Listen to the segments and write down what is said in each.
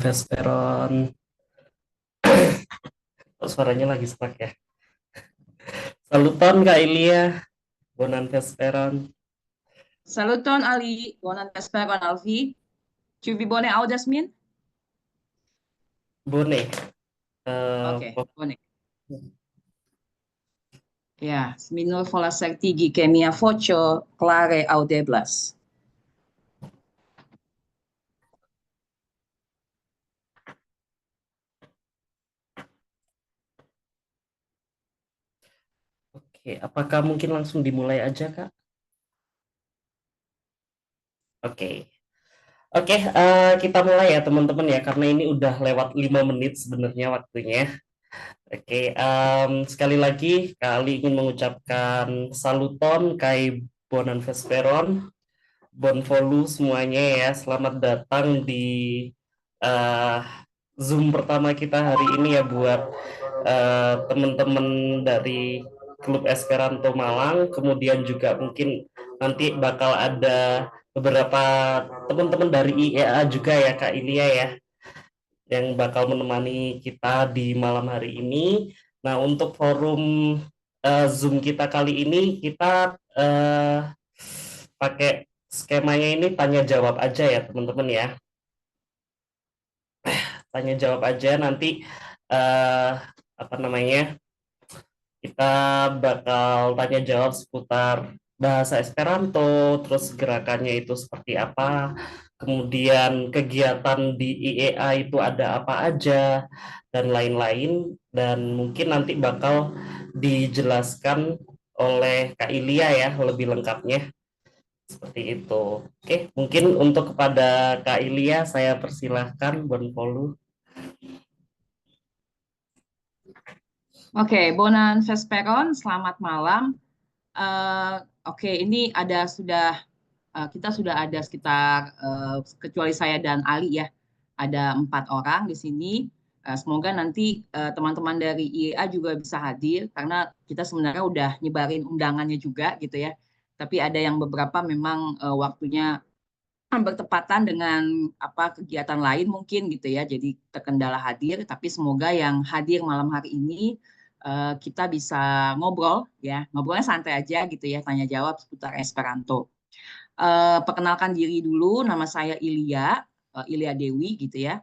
Vesperon. Oh, suaranya lagi stuck ya. Saluton Kak Ilia, Bonan Vesperon. Saluton Ali, buon vesperon Alvi. Ĉu vi bone aŭdas min? Bone. Oke, Eh, bone. Ja, mi nur volas certigi ke mia voĉo klare aŭdeblas. Oke, apakah mungkin langsung dimulai aja Kak? Oke. Oke, kita mulai ya teman-teman ya, karena ini udah lewat 5 menit sebenarnya waktunya. Oke, sekali lagi kali ingin mengucapkan saluton kai Bonan Vesperon, Bonvolu semuanya ya. Selamat datang di eh, Zoom pertama kita hari ini ya buat teman-teman dari Klub Esperanto Malang. Kemudian juga mungkin nanti bakal ada beberapa teman-teman dari IEA juga ya Kak Ilia ya, yang bakal menemani kita di malam hari ini. Nah, untuk forum Zoom kita kali ini kita pakai skemanya ini tanya jawab aja ya teman-teman ya. Tanya jawab aja nanti eh apa namanya? Kita bakal tanya jawab seputar bahasa Esperanto, terus gerakannya itu seperti apa, kemudian kegiatan di IEA itu ada apa aja, dan lain-lain. Dan mungkin nanti bakal dijelaskan oleh Kak Ilia ya lebih lengkapnya seperti itu. Oke, mungkin untuk kepada Kak Ilia saya persilahkan Bonpolu. Oke, bonan vesperon, selamat malam. Eh, Oke, ini kita sudah ada sekitar kecuali saya dan Ali ya, ada 4 orang di sini. Semoga nanti teman-teman dari IEA juga bisa hadir karena kita sebenarnya udah nyebarin undangannya juga gitu ya. Tapi ada yang beberapa memang waktunya bertepatan dengan apa kegiatan lain mungkin gitu ya. Jadi terkendala hadir, tapi semoga yang hadir malam hari ini kita bisa ngobrol ya. Ngobrolnya santai aja gitu ya, tanya jawab seputar Esperanto. Perkenalkan diri dulu, nama saya Ilya, Ilya Dewi gitu ya.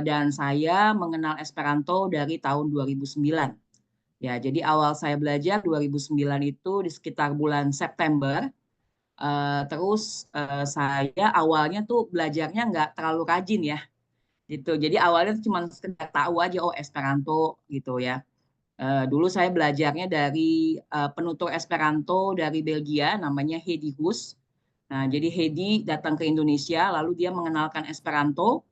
Dan saya mengenal Esperanto dari tahun 2009. Ya, jadi awal saya belajar 2009 itu di sekitar bulan September. Terus saya awalnya tuh belajarnya nggak terlalu rajin ya, gitu. Jadi awalnya tuh cuma sekedar tahu aja, oh Esperanto gitu ya. Dulu saya belajarnya dari penutur Esperanto dari Belgia, namanya Hedi Hus. Nah, jadi Hedi datang ke Indonesia, lalu dia mengenalkan Esperanto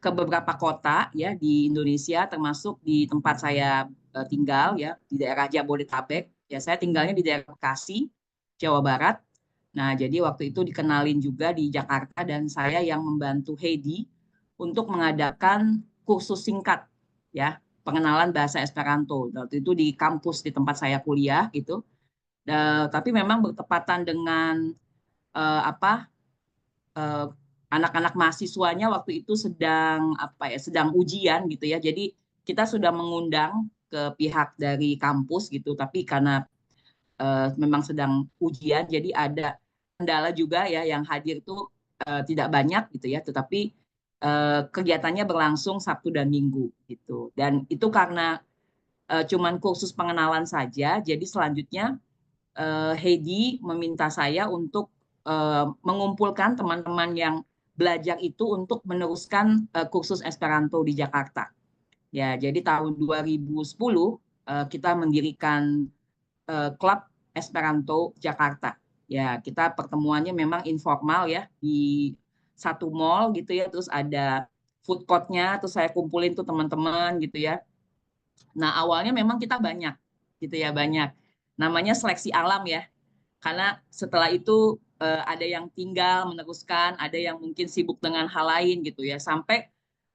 ke beberapa kota ya di Indonesia, termasuk di tempat saya tinggal ya di daerah Jabodetabek. Ya, saya tinggalnya di daerah Bekasi, Jawa Barat. Nah, jadi waktu itu dikenalin juga di Jakarta dan saya yang membantu Heidi untuk mengadakan kursus singkat ya, pengenalan bahasa Esperanto. Waktu itu di kampus di tempat saya kuliah gitu. Tapi memang bertepatan dengan apa eh, anak-anak mahasiswanya waktu itu sedang apa ya, sedang ujian gitu ya. Jadi kita sudah mengundang ke pihak dari kampus gitu, tapi karena memang sedang ujian, jadi ada kendala juga ya yang hadir itu tidak banyak gitu ya, tetapi kegiatannya berlangsung Sabtu dan Minggu gitu. Dan itu karena cuman kursus pengenalan saja, jadi selanjutnya Heidi meminta saya untuk mengumpulkan teman-teman yang belajar itu untuk meneruskan kursus Esperanto di Jakarta. Ya, jadi tahun 2010 kita mendirikan klub Esperanto Jakarta. Ya, kita pertemuannya memang informal ya di satu mall gitu ya, terus ada food courtnya, terus saya kumpulin tuh teman-teman gitu ya. Nah, awalnya memang kita banyak gitu ya, banyak. Namanya seleksi alam ya. Karena setelah itu ada yang tinggal meneruskan, ada yang mungkin sibuk dengan hal lain gitu ya. Sampai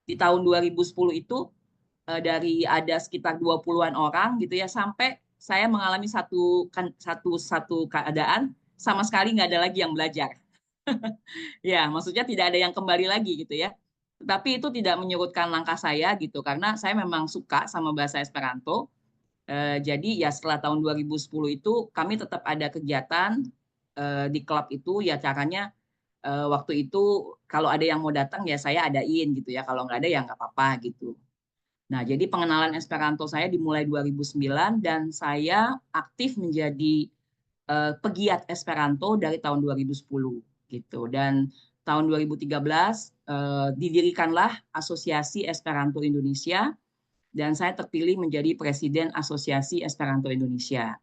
di tahun 2010 itu dari ada sekitar 20-an orang gitu ya, sampai saya mengalami satu keadaan sama sekali nggak ada lagi yang belajar. Ya, maksudnya tidak ada yang kembali lagi gitu ya. Tetapi itu tidak menyurutkan langkah saya gitu, karena saya memang suka sama bahasa Esperanto. Jadi ya setelah tahun 2010 itu kami tetap ada kegiatan di klub itu, ya caranya waktu itu kalau ada yang mau datang ya saya adain gitu ya, kalau nggak ada ya nggak apa-apa gitu. Nah, jadi pengenalan Esperanto saya dimulai 2009 dan saya aktif menjadi pegiat Esperanto dari tahun 2010 gitu. Dan tahun 2013 didirikanlah Asosiasi Esperanto Indonesia dan saya terpilih menjadi Presiden Asosiasi Esperanto Indonesia.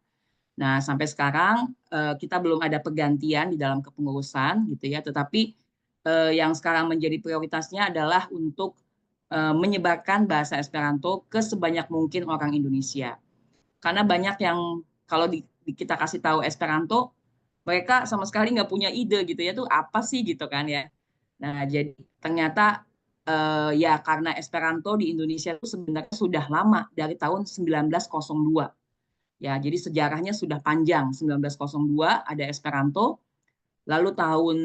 Nah, sampai sekarang kita belum ada pergantian di dalam kepengurusan gitu ya, tetapi yang sekarang menjadi prioritasnya adalah untuk menyebarkan bahasa Esperanto ke sebanyak mungkin orang Indonesia. Karena banyak yang kalau kita kasih tahu Esperanto, mereka sama sekali nggak punya ide gitu ya, tuh apa sih gitu kan ya. Nah, jadi ternyata ya karena Esperanto di Indonesia itu sebenarnya sudah lama dari tahun 1902. Ya, jadi sejarahnya sudah panjang. 1902 ada Esperanto, lalu tahun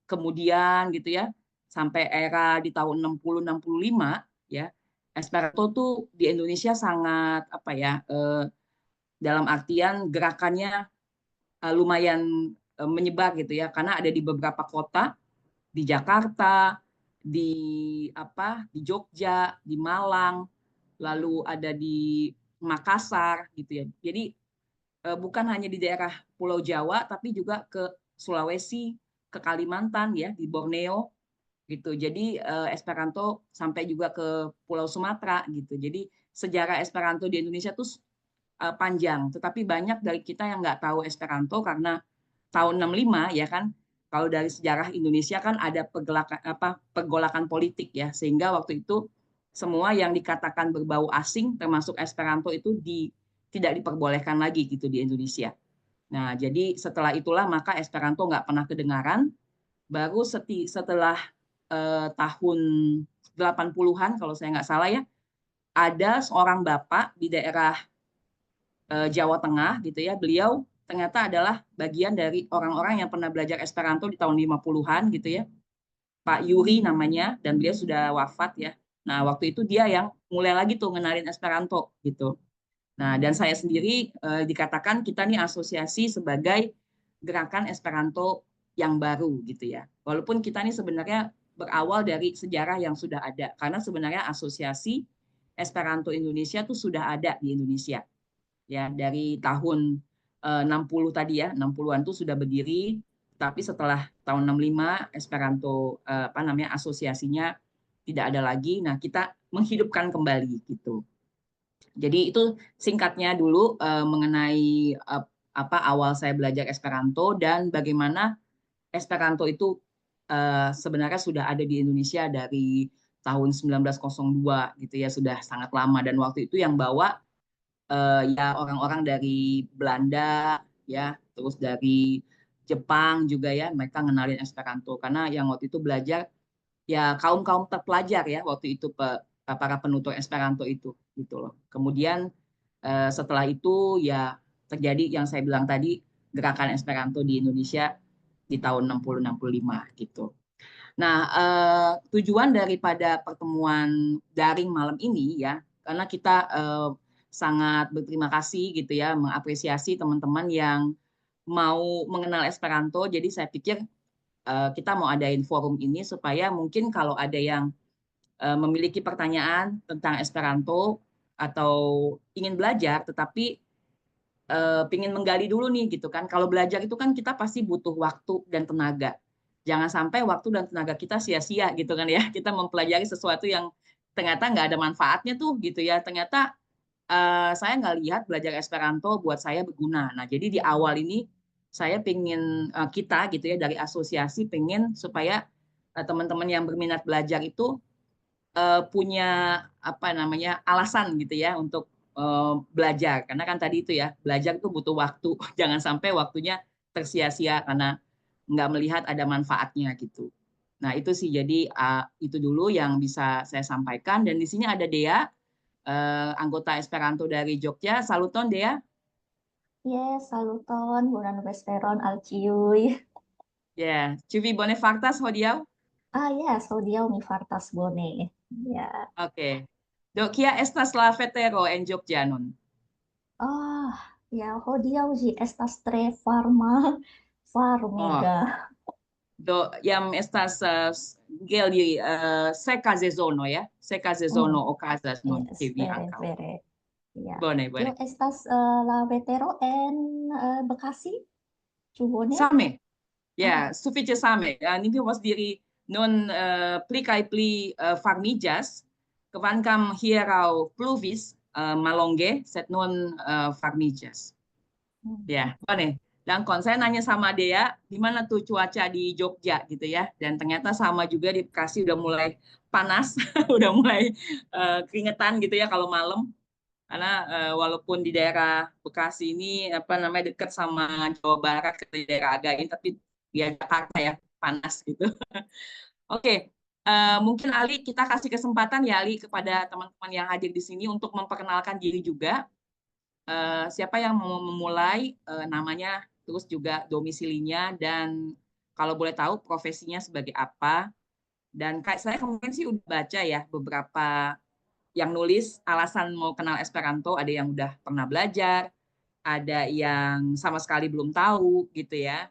kemudian gitu ya, sampai era di tahun 60 65 ya. Esperanto tuh di Indonesia sangat apa ya, dalam artian gerakannya lumayan menyebar gitu ya, karena ada di beberapa kota, di Jakarta, di di Jogja, di Malang, lalu ada di Makassar gitu ya. Jadi bukan hanya di daerah Pulau Jawa, tapi juga ke Sulawesi, ke Kalimantan ya, di Borneo gitu. Jadi Esperanto sampai juga ke Pulau Sumatera gitu. Jadi sejarah Esperanto di Indonesia tuh panjang, tetapi banyak dari kita yang nggak tahu Esperanto karena tahun 65 ya kan. Kalau dari sejarah Indonesia kan ada pergolakan politik ya, sehingga waktu itu semua yang dikatakan berbau asing termasuk Esperanto itu tidak diperbolehkan lagi gitu di Indonesia. Nah, jadi setelah itulah maka Esperanto nggak pernah kedengaran. Baru setelah tahun 80-an kalau saya nggak salah ya, ada seorang bapak di daerah Jawa Tengah gitu ya. Beliau ternyata adalah bagian dari orang-orang yang pernah belajar Esperanto di tahun 50-an gitu ya. Pak Yuri namanya dan beliau sudah wafat ya. Nah, waktu itu dia yang mulai lagi tuh ngenalin Esperanto gitu. Nah, dan saya sendiri dikatakan kita nih asosiasi sebagai gerakan Esperanto yang baru gitu ya. Walaupun kita nih sebenarnya berawal dari sejarah yang sudah ada. Karena sebenarnya asosiasi Esperanto Indonesia tuh sudah ada di Indonesia. Ya, dari tahun 60 tadi ya, 60-an tuh sudah berdiri, tapi setelah tahun 65 Esperanto asosiasinya tidak ada lagi. Nah, kita menghidupkan kembali gitu. Jadi itu singkatnya dulu mengenai awal saya belajar Esperanto dan bagaimana Esperanto itu sebenarnya sudah ada di Indonesia dari tahun 1902 gitu ya, sudah sangat lama dan waktu itu yang bawa ya orang-orang dari Belanda ya, terus dari Jepang juga ya, mereka ngenalin Esperanto karena yang waktu itu belajar ya kaum-kaum terpelajar ya waktu itu para penutur Esperanto itu gitu loh. Kemudian setelah itu ya terjadi yang saya bilang tadi gerakan Esperanto di Indonesia di tahun 60-65 gitu. Nah, tujuan daripada pertemuan daring malam ini ya, karena kita sangat berterima kasih gitu ya, mengapresiasi teman-teman yang mau mengenal Esperanto. Jadi saya pikir kita mau adain forum ini supaya mungkin kalau ada yang memiliki pertanyaan tentang Esperanto atau ingin belajar, tetapi pingin menggali dulu nih gitu kan. Kalau belajar itu kan kita pasti butuh waktu dan tenaga. Jangan sampai waktu dan tenaga kita sia-sia gitu kan ya. Kita mempelajari sesuatu yang ternyata nggak ada manfaatnya tuh gitu ya. Ternyata saya nggak lihat belajar Esperanto buat saya berguna. Nah, jadi di awal ini saya pengen kita gitu ya dari asosiasi pengen supaya teman-teman yang berminat belajar itu punya apa namanya alasan gitu ya untuk belajar karena kan tadi itu ya belajar itu butuh waktu jangan sampai waktunya tersia-sia karena nggak melihat ada manfaatnya gitu. Nah itu sih jadi itu dulu yang bisa saya sampaikan dan di sini ada Dea anggota Esperanto dari Jogja. Saluton Dea. Yes, saluton, bulan vesperon, alciui. Ya, Civi Bonefactas Hodiau. Yes, hodiaŭ mi fartas bone. Ya. Oke. Do kia estas la vetero en Jogja nun? Ah, ya, hodiaŭ ĝi estas tre varma, Oh, varmega. do jam estas seka sezono ya? Seka sezono okazas nun Yes, ĉe vi vere, ankaŭ. vere. Ya. Bone, Tio bone. estas la vetero en Bekasi, ĉu bone? Same. Ya, Ah, sufiĉe same. Ni povas diri nun pli kaj pli varmiĝas, kvankam hieraŭ pluvis mallonge, sed nun varmiĝas. Ya, bone. Dankon, saya nanya sama Dea, gimana tuh cuaca di Jogja gitu ya? Dan ternyata sama juga di Bekasi udah mulai panas, udah mulai keringetan gitu ya kalau malam. Karena walaupun di daerah Bekasi ini apa namanya dekat sama Jawa Barat ke daerah Again, tapi di Jakarta ya panas gitu. Oke, mungkin Ali kita kasih kesempatan ya Ali kepada teman-teman yang hadir di sini untuk memperkenalkan diri juga. Siapa yang mau memulai namanya, terus juga domisilinya dan kalau boleh tahu profesinya sebagai apa. Dan kayak saya kemarin sih udah baca ya beberapa yang nulis alasan mau kenal Esperanto, ada yang udah pernah belajar, ada yang sama sekali belum tahu gitu ya.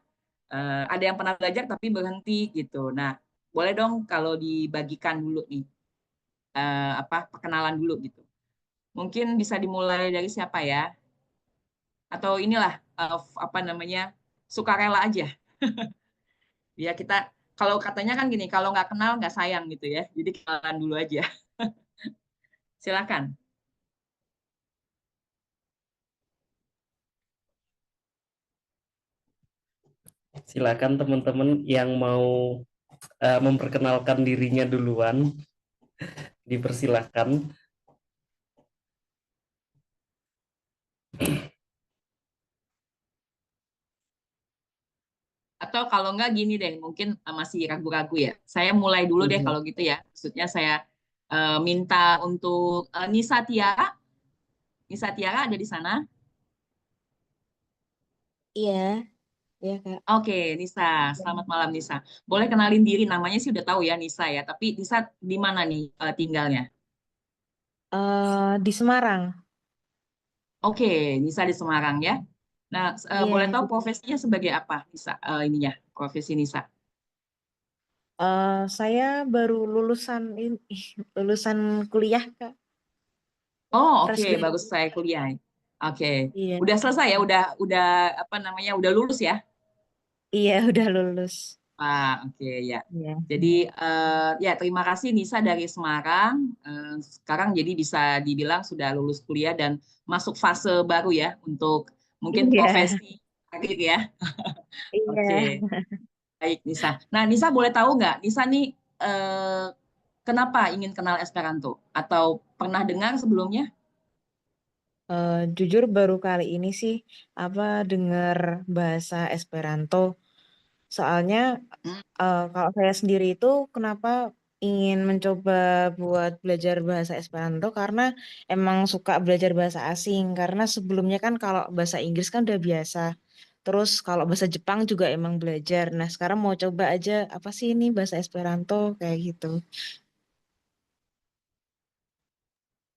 Ada yang pernah belajar tapi berhenti gitu. Nah, boleh dong kalau dibagikan dulu nih apa perkenalan dulu gitu. Mungkin bisa dimulai dari siapa ya? Atau inilah apa namanya sukarela aja. Ya kita kalau katanya kan gini, kalau nggak kenal nggak sayang gitu ya. Jadi kenalan dulu aja. Silakan. Silakan teman-teman yang mau memperkenalkan dirinya duluan, dipersilahkan. Atau kalau nggak gini deh, mungkin masih ragu-ragu ya. Saya mulai dulu deh kalau gitu ya. Maksudnya saya minta untuk Nisa Tiara. Nisa Tiara ada di sana? Iya, iya Kak. Oke, Nisa. Selamat malam Nisa. Boleh kenalin diri, namanya sih udah tahu ya Nisa ya. Tapi Nisa di mana nih tinggalnya? Di Semarang. Oke, Nisa di Semarang ya. Nah, Iya, boleh tahu di, profesinya sebagai apa Nisa? Ininya, profesi Nisa. saya baru lulusan kuliah Kak, Oh, oke, fresh bagus graduate. saya kuliah. Oke. Iya, Udah selesai ya, udah apa namanya? Udah lulus ya? iya udah lulus. Oke ya. Iya, Jadi ya terima kasih Nisa dari Semarang. Sekarang jadi bisa dibilang sudah lulus kuliah dan masuk fase baru ya untuk mungkin iya, profesi karir ya. Oke, iya. baik Nisa. Nah Nisa boleh tahu nggak, Nisa nih kenapa ingin kenal Esperanto? Atau pernah dengar sebelumnya? Jujur baru kali ini sih apa dengar bahasa Esperanto. Soalnya Hmm, kalau saya sendiri itu kenapa ingin mencoba buat belajar bahasa Esperanto karena emang suka belajar bahasa asing. Karena sebelumnya kan kalau bahasa Inggris kan udah biasa. Terus kalau bahasa Jepang juga emang belajar. Nah sekarang mau coba aja apa sih ini bahasa Esperanto kayak gitu.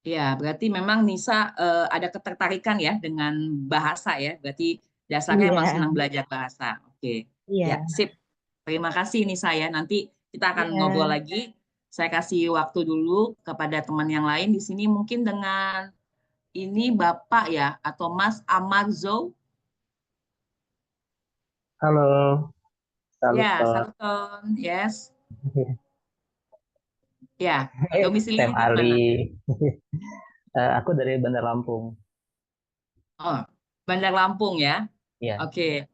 Ya, berarti memang Nisa ada ketertarikan ya dengan bahasa ya. Berarti dasarnya emang Iya, senang belajar bahasa. Oke, ya iya, sip. Terima kasih Nisa ya. Nanti kita akan ngobrol iya. lagi. Saya kasih waktu dulu kepada teman yang lain di sini. Mungkin dengan ini Bapak ya atau Mas Amarzo. Halo, Ya, Saluton. Saluton. Yes. Ya, Sam domisilinya di Ali. mana? Aku dari Bandar Lampung. Oh, Bandar Lampung ya. Ya, Oke.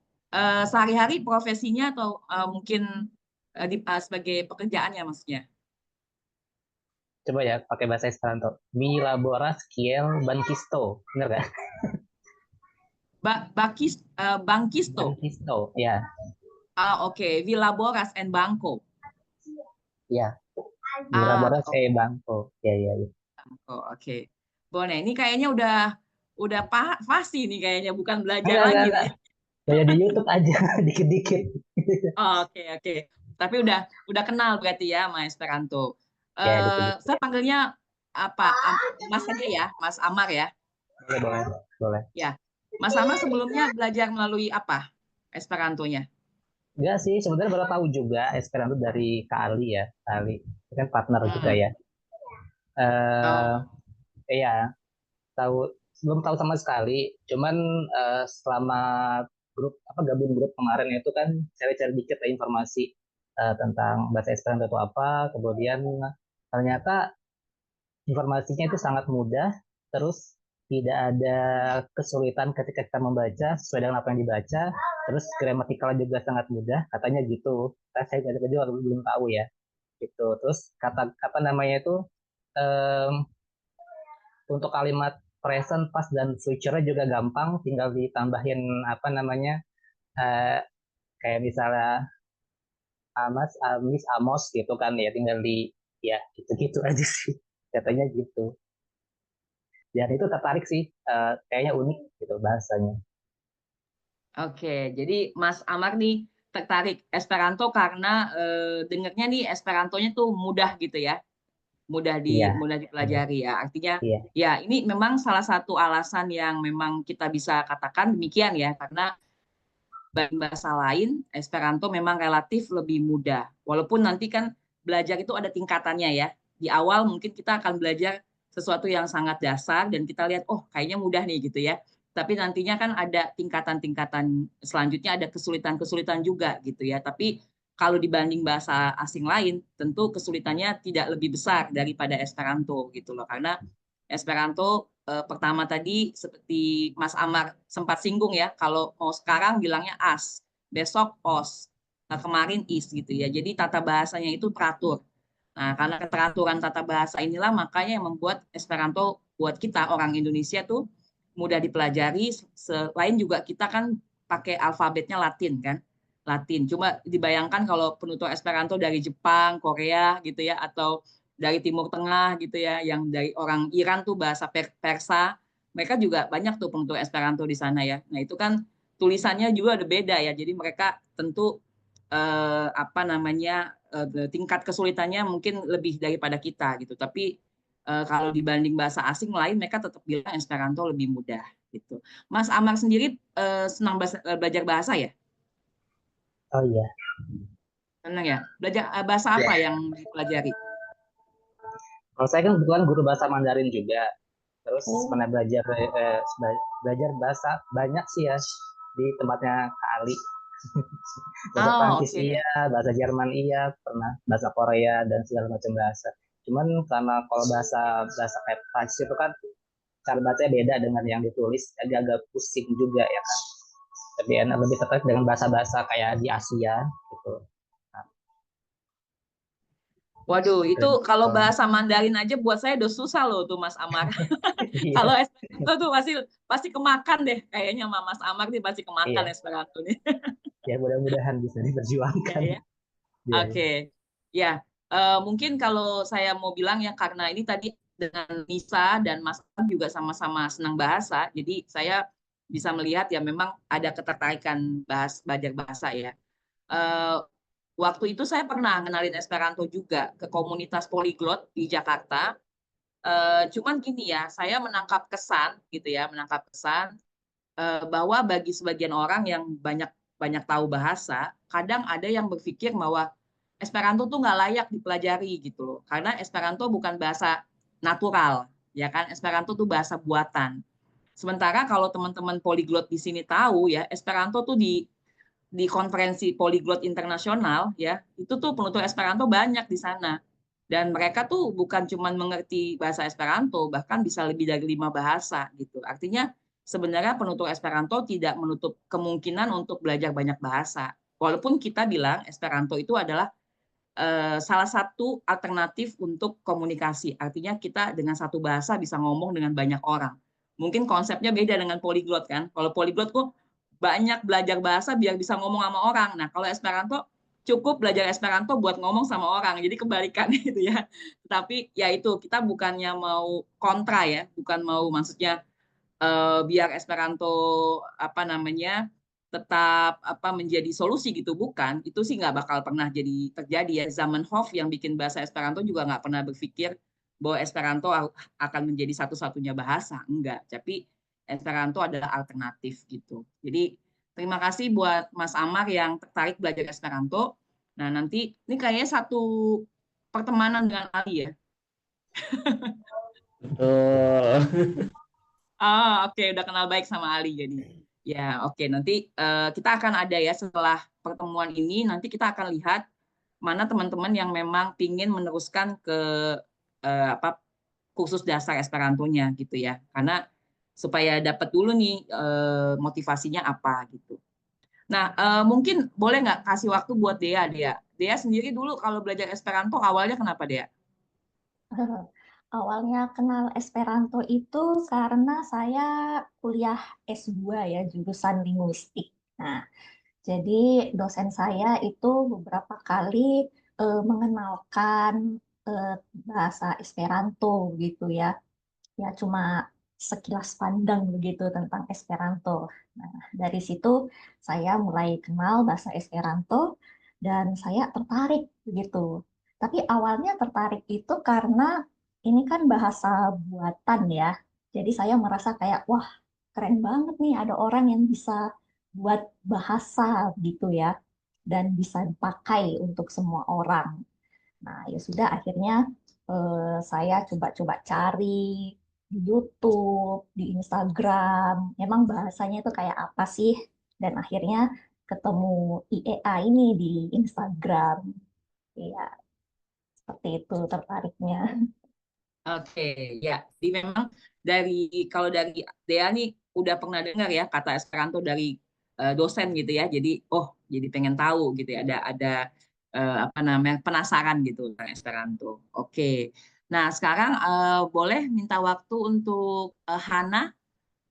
Sehari-hari profesinya atau mungkin sebagai pekerjaannya maksudnya? coba ya pakai bahasa Esperanto. Mi laboras kiel bankisto. Benar kan? Bangkisto. Bankisto, ya. Oke. Villa Boras and Bangko. Ya, mi laboras Oke. banko. Ya, ya, ya. Oke. Boleh. Ini kayaknya udah pasti nih kayaknya bukan belajar Enggak, lagi enggak. nih. Kayak di YouTube aja, dikit-dikit. Oke. Tapi udah kenal berarti ya sama Esperanto. Ya, gitu-gitu. Saya panggilnya apa? Mas aja ya, Mas Amar ya. Boleh, boleh, boleh. Ya, Mas Amar sebelumnya belajar melalui apa Esperantonya? Enggak sih, sebenarnya baru tahu juga Esperanto dari Kak Ali ya. Kak Ali, itu kan partner juga Hmm. ya. Eh, Oh, iya, tahu belum tahu sama sekali. Cuman selama gabung grup kemarin itu kan cari-cari dikit ya informasi tentang bahasa Esperanto itu apa. Kemudian ternyata informasinya itu sangat mudah, terus tidak ada kesulitan ketika kita membaca sesuai dengan apa yang dibaca, terus gramatikalnya juga sangat mudah, katanya gitu. Saya juga belum tahu ya, gitu. Terus kata apa namanya itu em, untuk kalimat present, past dan future juga gampang, tinggal ditambahin apa namanya eh, kayak misalnya Amas, Amis, Amos gitu kan ya, tinggal di ya gitu-gitu aja sih, katanya gitu. Dan itu tertarik sih, kayaknya unik gitu bahasanya. oke. Jadi Mas Amar nih tertarik Esperanto karena dengernya nih Esperantonya tuh mudah gitu ya. Iya, Mudah dipelajari ya. Artinya iya, ya ini memang salah satu alasan yang memang kita bisa katakan demikian ya karena bahasa lain Esperanto memang relatif lebih mudah. Walaupun nanti kan belajar itu ada tingkatannya ya. Di awal mungkin kita akan belajar sesuatu yang sangat dasar dan kita lihat oh kayaknya mudah nih gitu ya. Tapi nantinya kan ada tingkatan-tingkatan selanjutnya ada kesulitan-kesulitan juga gitu ya. Tapi kalau dibanding bahasa asing lain, tentu kesulitannya tidak lebih besar daripada Esperanto gitu loh. Karena Esperanto pertama tadi seperti Mas Amar sempat singgung ya, kalau mau sekarang bilangnya as, besok os, kemarin is gitu ya. Jadi tata bahasanya itu teratur. Nah, karena keteraturan tata bahasa inilah makanya yang membuat Esperanto buat kita orang Indonesia tuh mudah dipelajari. Selain juga kita kan pakai alfabetnya Latin kan. Latin. Cuma dibayangkan kalau penutur Esperanto dari Jepang, Korea gitu ya atau dari Timur Tengah gitu ya, yang dari orang Iran tuh bahasa Persa, mereka juga banyak tuh penutur Esperanto di sana ya. Nah itu kan tulisannya juga ada beda ya, jadi mereka tentu apa namanya tingkat kesulitannya mungkin lebih daripada kita gitu. Tapi kalau dibanding bahasa asing lain, mereka tetap bilang Esperanto lebih mudah gitu. Mas Amar sendiri senang belajar bahasa ya? oh iya. Senang ya? Belajar bahasa apa yang dipelajari? Kalau saya kan kebetulan guru bahasa Mandarin juga, terus Oh, pernah belajar bahasa banyak sih ya di tempatnya Kak Ali. Bahasa Oh Prancis oke. iya, bahasa Jerman iya, pernah bahasa Korea dan segala macam bahasa. Cuman karena kalau bahasa bahasa kayak Prancis itu kan cara bacanya beda dengan yang ditulis, agak-agak pusing juga ya kan. Tapi enak lebih tertarik dengan bahasa-bahasa kayak di Asia gitu. Nah, Waduh, itu dan, kalau bahasa Mandarin aja buat saya udah susah loh tuh Mas Amar. Kalau iya, Esperanto tuh pasti pasti kemakan deh kayaknya sama Mas Amar nih pasti kemakan iya, Esperanto nih. ya mudah-mudahan bisa Ya diperjuangkan. ya. Iya, iya. Oke. Ya, mungkin kalau saya mau bilang ya karena ini tadi dengan Nisa dan Mas Amar juga sama-sama senang bahasa, jadi saya bisa melihat ya memang ada ketertarikan belajar bahasa ya. Eh, Waktu itu saya pernah kenalin Esperanto juga ke komunitas polyglot di Jakarta. Cuman gini ya, saya menangkap kesan gitu ya, menangkap kesan bahwa bagi sebagian orang yang banyak banyak tahu bahasa, kadang ada yang berpikir bahwa Esperanto tuh nggak layak dipelajari gitu loh, karena Esperanto bukan bahasa natural, ya kan? Esperanto tuh bahasa buatan. Sementara kalau teman-teman polyglot di sini tahu ya, Esperanto tuh di konferensi polyglot internasional ya itu tuh penutur Esperanto banyak di sana dan mereka tuh bukan cuma mengerti bahasa Esperanto bahkan bisa lebih dari 5 bahasa gitu artinya sebenarnya penutur Esperanto tidak menutup kemungkinan untuk belajar banyak bahasa walaupun kita bilang Esperanto itu adalah salah satu alternatif untuk komunikasi artinya kita dengan satu bahasa bisa ngomong dengan banyak orang mungkin konsepnya beda dengan polyglot kan kalau polyglot kok banyak belajar bahasa biar bisa ngomong sama orang. Nah, kalau Esperanto cukup belajar Esperanto buat ngomong sama orang. Jadi kebalikan gitu ya. Tapi ya itu kita bukannya mau kontra ya, bukan mau maksudnya biar Esperanto apa namanya tetap menjadi solusi gitu, bukan, itu sih nggak bakal pernah terjadi ya. Zamenhof yang bikin bahasa Esperanto juga nggak pernah berpikir bahwa Esperanto akan menjadi satu-satunya bahasa, enggak, tapi Esperanto adalah alternatif gitu. Jadi terima kasih buat Mas Amar yang tertarik belajar Esperanto. Nah, nanti ini kayaknya satu pertemanan dengan Ali ya. Betul. Oke, udah kenal baik sama Ali jadi. Ya, oke, nanti kita akan ada ya setelah pertemuan ini, nanti kita akan lihat mana teman-teman yang memang pingin meneruskan ke kursus dasar Esperantonya gitu ya. Karena supaya dapat dulu nih motivasinya apa gitu. Nah, mungkin boleh nggak kasih waktu buat Dea, Dea? Dea sendiri dulu kalau belajar Esperanto awalnya kenapa, Dea? Awalnya kenal Esperanto itu karena saya kuliah S2 ya, jurusan linguistik. Nah, jadi dosen saya itu beberapa kali mengenalkan eh, bahasa Esperanto gitu ya. Ya cuma sekilas pandang begitu tentang Esperanto. Nah, dari situ saya mulai kenal bahasa Esperanto dan saya tertarik begitu. Tapi awalnya tertarik itu karena ini kan bahasa buatan ya. Jadi saya merasa kayak wah, keren banget nih ada orang yang bisa buat bahasa gitu ya dan bisa dipakai untuk semua orang. Nah, ya sudah akhirnya saya coba-coba cari di YouTube, di Instagram, memang bahasanya itu kayak apa sih? Dan akhirnya ketemu IEA ini di Instagram. Ya, seperti itu tertariknya. Oke, ya. Jadi memang kalau dari Dea nih udah pernah dengar ya kata Esperanto dari dosen gitu ya. Jadi jadi pengen tahu gitu ya. Ada penasaran gitu tentang Esperanto. Oke. Nah, sekarang boleh minta waktu untuk Hana.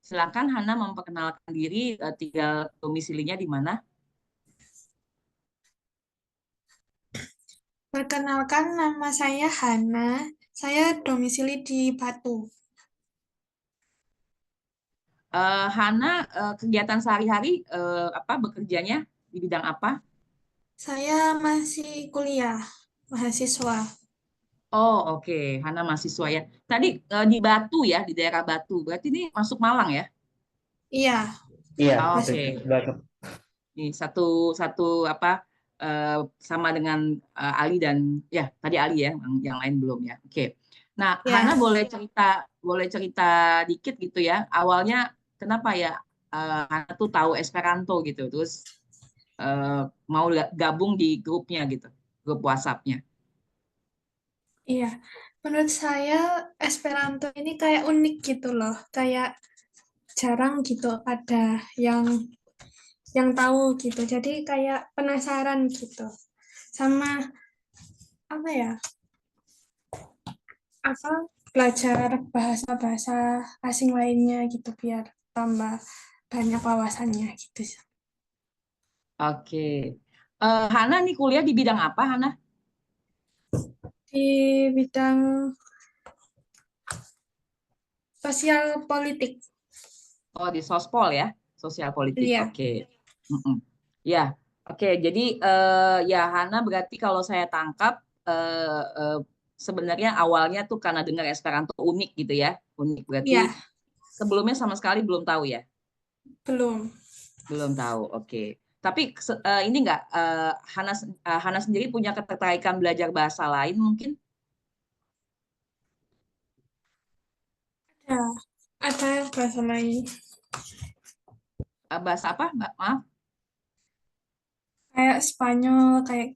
Silakan Hana memperkenalkan diri, tinggal domisilinya di mana? Perkenalkan, nama saya Hana. Saya domisili di Batu. Hana, kegiatan sehari-hari bekerjanya di bidang apa? Saya masih kuliah, mahasiswa. Oh, oke. Hana mahasiswa ya. Tadi di Batu ya, di daerah Batu. Berarti ini masuk Malang ya? Iya, Iya, Oke. dekat banget. Ini satu satu sama dengan Ali dan ya tadi Ali ya, yang lain belum ya. Oke. Nah, Hana ya. boleh cerita dikit gitu ya. Awalnya kenapa ya Hana tuh tahu Esperanto gitu, terus mau gabung di grupnya gitu, grup WhatsApp-nya. Iya. Menurut saya Esperanto ini kayak unik gitu loh. Kayak jarang gitu ada yang tahu gitu. Jadi kayak penasaran gitu. Sama apa ya? Belajar bahasa-bahasa asing lainnya gitu biar tambah banyak wawasannya gitu. Oke. Hana nih kuliah di bidang apa, Hana? Di bidang sosial politik. Oh, di Sospol ya, sosial politik. Iya. Oke. Mm-mm. Ya, oke. Jadi ya Hana berarti kalau saya tangkap sebenarnya awalnya tuh karena dengar Esperanto unik gitu ya, unik. Berarti Iya, sebelumnya sama sekali belum tahu ya, belum. belum tahu. Oke. Tapi ini enggak Hana sendiri punya ketertarikan belajar bahasa lain mungkin? Ya, ada bahasa lain. Bahasa apa, Mbak? Maaf. Kayak Spanyol, kayak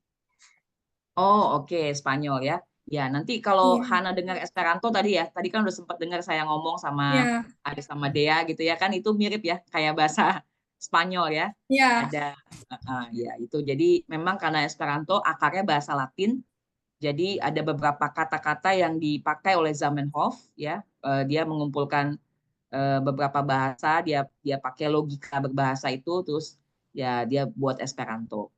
Oh, oke, Spanyol ya. Ya, nanti kalau iya, Hana dengar Esperanto tadi ya, tadi kan udah sempat dengar saya ngomong sama iya, ada sama Dea gitu ya, kan itu mirip ya, kayak bahasa Spanyol ya. iya, Ada ya itu. Jadi memang karena Esperanto akarnya bahasa Latin, jadi ada beberapa kata-kata yang dipakai oleh Zamenhof ya. Dia mengumpulkan beberapa bahasa, dia pakai logika berbahasa itu, terus ya dia buat Esperanto.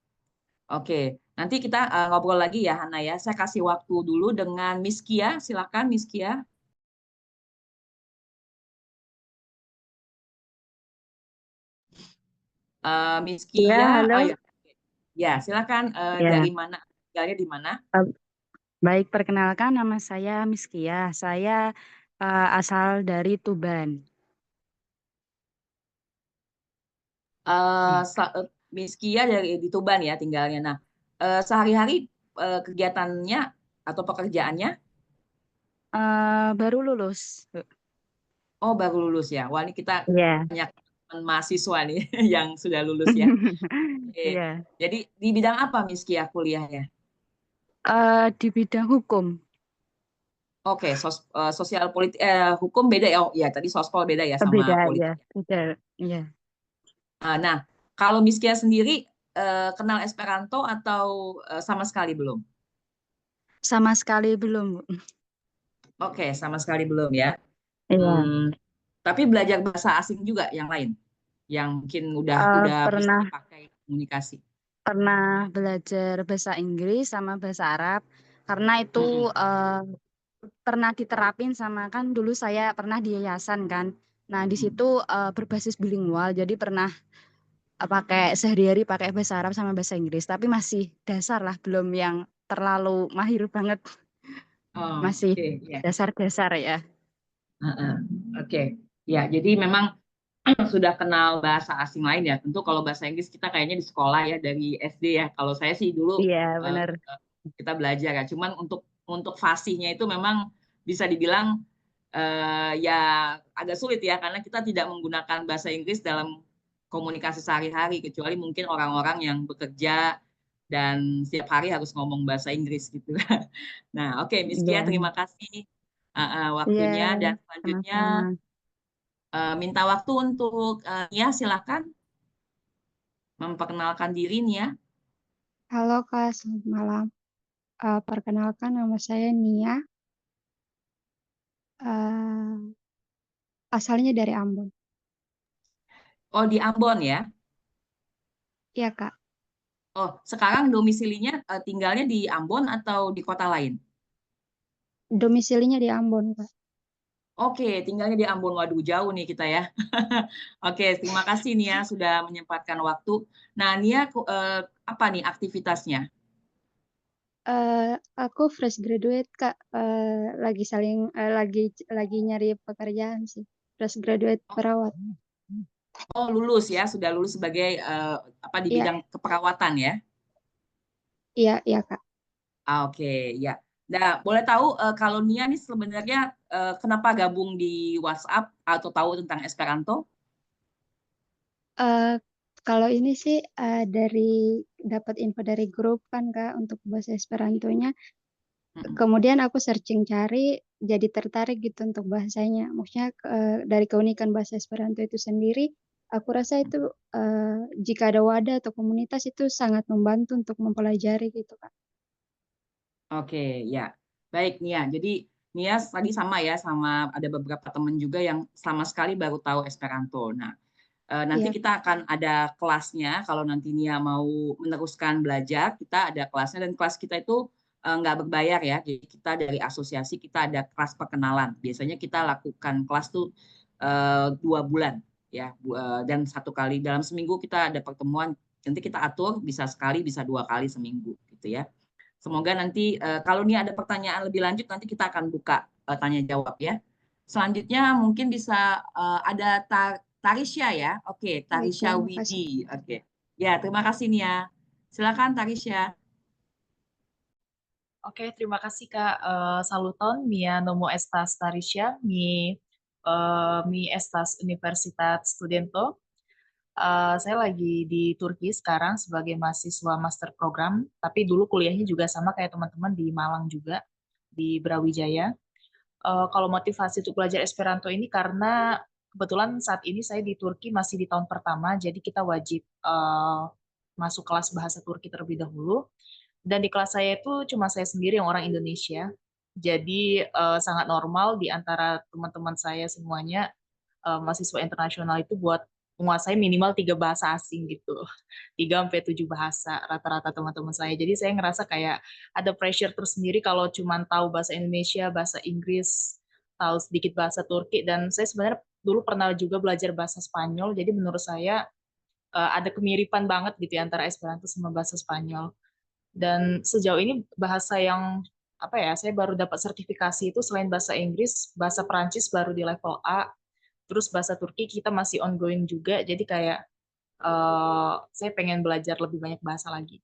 Oke, nanti kita ngobrol lagi ya, Hana ya. Saya kasih waktu dulu dengan Miss Kia. Silakan, Miss Kia. Miss Iya, Kia, halo. ya, ya silakan. Ya, Dari mana? Tinggalnya di mana? baik, perkenalkan nama saya Miss Kia. Saya asal dari Tuban. Miss Kia dari di Tuban ya tinggalnya. Nah, sehari-hari kegiatannya atau pekerjaannya? Baru lulus. Oh, baru lulus ya. Wah, ini kita Iya. banyak teman mahasiswa nih yang sudah lulus ya. Oke. Iya. Jadi di bidang apa Miss Kia kuliahnya? Di bidang hukum. Oke, sosial politik, hukum beda ya. Oh ya, tadi sospol beda ya sama Beda ya, politik. beda. Iya. Nah, kalau Miss Kia sendiri kenal Esperanto atau sama sekali belum? Sama sekali belum, Bu. Oke, sama sekali belum ya. Iya. Tapi belajar bahasa asing juga yang lain, yang mungkin udah bisa Pernah dipakai komunikasi. belajar bahasa Inggris sama bahasa Arab karena itu pernah diterapin sama, kan dulu saya pernah di yayasan kan. Nah, di situ berbasis bilingual, jadi pernah pakai sehari-hari pakai bahasa Arab sama bahasa Inggris, tapi masih dasar lah, belum yang terlalu mahir banget, Oh, masih oke, ya. dasar-dasar ya. Oke. Ya, jadi memang sudah kenal bahasa asing lain ya. Tentu kalau bahasa Inggris kita kayaknya di sekolah ya dari SD ya. Kalau saya sih dulu Iya, eh, benar. kita belajar ya. Cuman untuk fasihnya itu memang bisa dibilang ya agak sulit ya karena kita tidak menggunakan bahasa Inggris dalam komunikasi sehari-hari kecuali mungkin orang-orang yang bekerja dan setiap hari harus ngomong bahasa Inggris gitu. Nah, oke, Miss Kia, Iya. terima kasih Iya, waktunya dan selanjutnya sama-sama. minta waktu untuk Nia, silakan memperkenalkan diri Nia. Halo Kak, selamat malam. Perkenalkan nama saya Nia, eh, asalnya dari Ambon. Oh, di Ambon ya. Iya Kak, Oh, sekarang domisilinya tinggalnya di Ambon atau di kota lain? domisilinya di Ambon Kak. Oke, tinggalnya di Ambon. Waduh, jauh nih kita ya. Oke, terima kasih Nia sudah menyempatkan waktu. Nah, Nia apa nih aktivitasnya? Aku fresh graduate Kak, lagi nyari pekerjaan sih. Fresh graduate perawat. Oh, lulus ya, sudah lulus sebagai apa di Iya, bidang keperawatan ya. iya Kak. Oke, ya. Nah, boleh tahu kalau Nia nih sebenarnya kenapa gabung di WhatsApp atau tahu tentang Esperanto? Eh, Kalau ini sih dari dapat info dari grup kan Kak untuk bahasa Esperantonya. Kemudian aku searching cari, jadi tertarik gitu untuk bahasanya. Maksudnya dari keunikan bahasa Esperanto itu sendiri, aku rasa itu jika ada wadah atau komunitas itu sangat membantu untuk mempelajari gitu Kak. Oke, ya. Baik, Nia. Jadi Nia tadi sama ya, sama ada beberapa teman juga yang sama sekali baru tahu Esperanto. Nah, nanti Iya, kita akan ada kelasnya. Kalau nanti Nia mau meneruskan belajar, kita ada kelasnya dan kelas kita itu nggak berbayar ya. Jadi kita dari asosiasi kita ada kelas perkenalan. Biasanya kita lakukan kelas tuh 2 bulan ya, dan 1 kali dalam seminggu kita ada pertemuan. Nanti kita atur bisa sekali, bisa 2 kali seminggu gitu ya. Semoga nanti kalau Nia ada pertanyaan lebih lanjut nanti kita akan buka tanya jawab ya. Selanjutnya mungkin bisa ada Tarisha ya. Oke, baik, Tarisha terima kasih. Widi. Oke. Ya, terima kasih Nia. Silakan Tarisha. Oke, terima kasih Kak. Saluton, Mia Nomo Estas Tarisha, mi Estas Universitas Studento. Saya lagi di Turki sekarang sebagai mahasiswa master program, tapi dulu kuliahnya juga sama kayak teman-teman di Malang juga, di Brawijaya. Kalau motivasi untuk belajar Esperanto ini karena kebetulan saat ini saya di Turki masih di tahun pertama, jadi kita wajib masuk kelas bahasa Turki terlebih dahulu. Dan di kelas saya itu cuma saya sendiri yang orang Indonesia. Jadi sangat normal di antara teman-teman saya semuanya mahasiswa internasional itu buat menguasai minimal 3 bahasa asing gitu. 3 sampai 7 bahasa rata-rata teman-teman saya. Jadi saya ngerasa kayak ada pressure tersendiri kalau cuma tahu bahasa Indonesia, bahasa Inggris, tahu sedikit bahasa Turki. Dan saya sebenarnya dulu pernah juga belajar bahasa Spanyol. Jadi menurut saya ada kemiripan banget gitu ya antara Esperanto sama bahasa Spanyol. Dan sejauh ini bahasa yang apa ya, saya baru dapat sertifikasi itu selain bahasa Inggris, bahasa Perancis baru di level A, terus bahasa Turki kita masih ongoing juga. Jadi kayak saya pengen belajar lebih banyak bahasa lagi.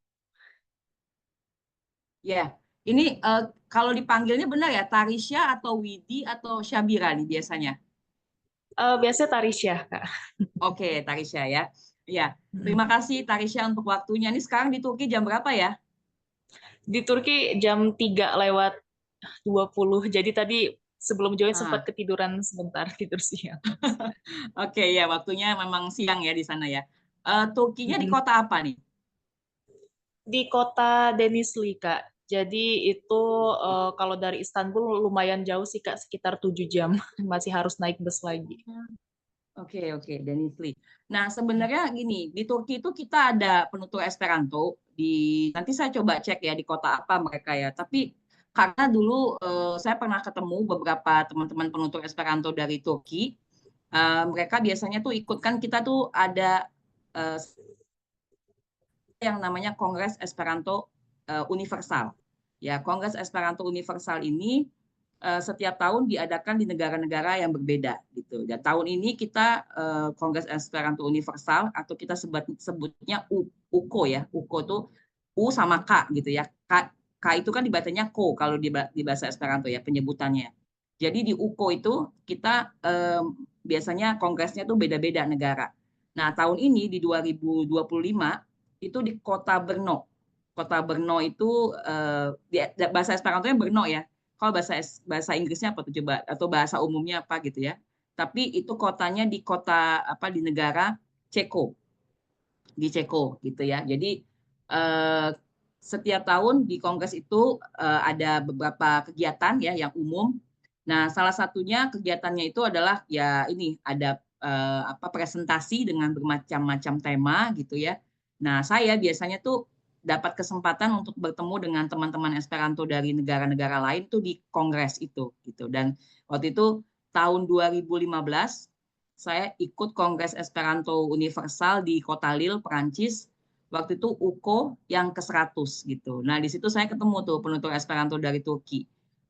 Ya, ini kalau dipanggilnya benar ya, Tarisha atau Widi atau Syabira nih biasanya? Biasanya Tarisha, Kak. Oke, Tarisha ya. Ya, terima kasih Tarisha untuk waktunya. Ini sekarang di Turki jam berapa ya? Di Turki jam 3:20. Jadi tadi sebelum join sempat ketiduran sebentar, tidur siang. Oke, ya waktunya memang siang ya di sana ya. Turkinya di kota apa nih? Di kota Denizli, Kak. Jadi itu kalau dari Istanbul lumayan jauh sih, Kak, sekitar 7 jam. Masih harus naik bus lagi. Oke, Denizli. Nah, sebenarnya gini, di Turki itu kita ada penutur Esperanto. Nanti saya coba cek ya di kota apa mereka ya. Tapi karena dulu saya pernah ketemu beberapa teman-teman penutur Esperanto dari Turki. Mereka biasanya tuh ikut, kan kita tuh ada yang namanya Kongres Esperanto Universal. Ya, Kongres Esperanto Universal ini setiap tahun diadakan di negara-negara yang berbeda gitu. Dan tahun ini kita Kongres Esperanto Universal atau kita sebutnya UKO ya. UKO tuh U sama K gitu ya. K itu kan dibacanya ko kalau di bahasa Esperanto ya penyebutannya. Jadi di UKO itu kita biasanya kongresnya tuh beda-beda negara. Nah, tahun ini di 2025 itu di kota Brno. Kota Brno itu bahasa Esperanto-nya Brno ya. Kalau bahasa Inggrisnya apa tuh coba, atau bahasa umumnya apa gitu ya. Tapi itu kotanya di kota apa, di negara Ceko. Di Ceko gitu ya. Jadi setiap tahun di kongres itu ada beberapa kegiatan ya yang umum. Nah, salah satunya kegiatannya itu adalah ya ini ada presentasi dengan bermacam-macam tema gitu ya. Nah, saya biasanya tuh dapat kesempatan untuk bertemu dengan teman-teman Esperanto dari negara-negara lain tuh di kongres itu gitu. Dan waktu itu tahun 2015 saya ikut Kongres Esperanto Universal di Kota Lille, Perancis. Waktu itu UKO yang ke-100 gitu. Nah, di situ saya ketemu tuh penutur Esperanto dari Turki.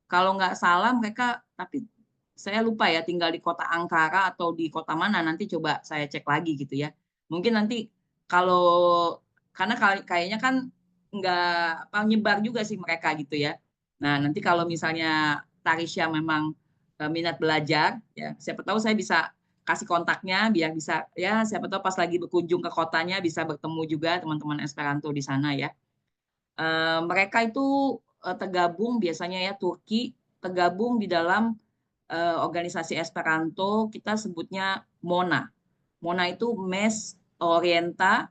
Kalau nggak salah mereka, tapi saya lupa ya tinggal di kota Ankara atau di kota mana, nanti coba saya cek lagi gitu ya. Mungkin nanti kalau, karena kayaknya kan nggak nyebar juga sih mereka gitu ya. Nah, nanti kalau misalnya Tarisha memang minat belajar, ya siapa tahu saya bisa kasih kontaknya biar bisa ya siapa tahu pas lagi berkunjung ke kotanya bisa bertemu juga teman-teman Esperanto di sana ya. Mereka itu tergabung biasanya ya Turki tergabung di dalam organisasi Esperanto, kita sebutnya MONA. MONA itu Mes Orienta,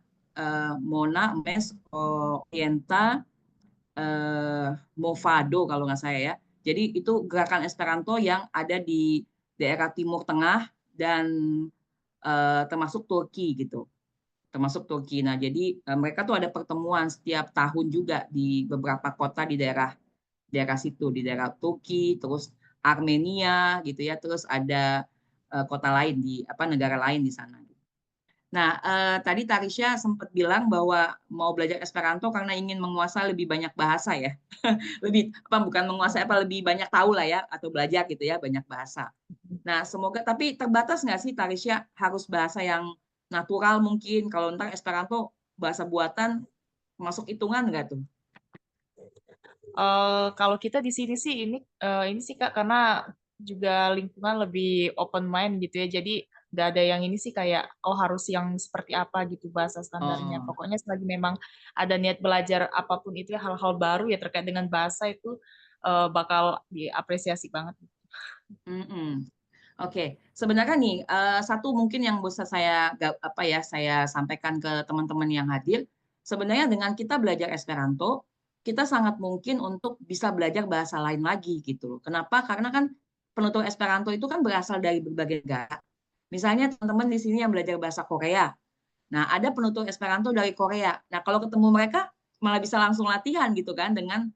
MONA Mes Orienta Movado kalau nggak saya ya. Jadi itu gerakan Esperanto yang ada di daerah Timur Tengah dan termasuk Turki gitu. Termasuk Turki. Nah, jadi mereka tuh ada pertemuan setiap tahun juga di beberapa kota di daerah situ, di daerah Turki, terus Armenia gitu ya, terus ada kota lain di negara lain di sana. Nah, tadi Tarisha sempat bilang bahwa mau belajar Esperanto karena ingin menguasai lebih banyak bahasa ya. Bukan menguasai lebih banyak tahu lah ya atau belajar gitu ya, banyak bahasa. Nah, semoga, tapi terbatas nggak sih Tarisha harus bahasa yang natural mungkin, kalau ntar Esperanto bahasa buatan masuk hitungan nggak tuh? Kalau kita di sini sih ini sih Kak, karena juga lingkungan lebih open mind gitu ya. Jadi nggak ada yang ini sih kayak harus yang seperti apa gitu bahasa standarnya. Pokoknya selagi memang ada niat belajar apapun itu ya, hal-hal baru ya terkait dengan bahasa itu bakal diapresiasi banget. Oke, sebenarnya nih satu mungkin yang bisa saya saya sampaikan ke teman-teman yang hadir, sebenarnya dengan kita belajar Esperanto, kita sangat mungkin untuk bisa belajar bahasa lain lagi gitu. Kenapa? Karena kan penutur Esperanto itu kan berasal dari berbagai negara. Misalnya teman-teman di sini yang belajar bahasa Korea. Nah, ada penutur Esperanto dari Korea. Nah, kalau ketemu mereka malah bisa langsung latihan gitu kan dengan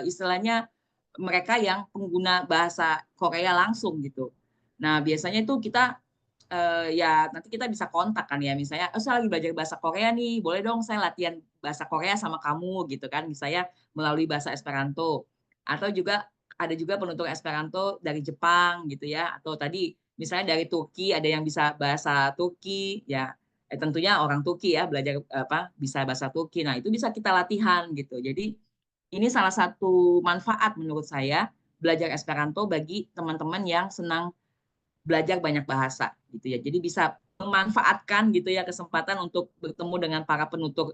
istilahnya mereka yang pengguna bahasa Korea langsung gitu. Nah, biasanya itu kita ya nanti kita bisa kontak kan ya, misalnya, "Oh, saya lagi belajar bahasa Korea nih, boleh dong saya latihan bahasa Korea sama kamu," gitu kan, misalnya melalui bahasa Esperanto. Atau juga ada juga penutur Esperanto dari Jepang gitu ya, atau tadi misalnya dari Turki ada yang bisa bahasa Turki, ya, tentunya orang Turki ya belajar bisa bahasa Turki. Nah, itu bisa kita latihan gitu. Jadi ini salah satu manfaat menurut saya belajar Esperanto bagi teman-teman yang senang belajar banyak bahasa gitu ya. Jadi bisa memanfaatkan gitu ya kesempatan untuk bertemu dengan para penutur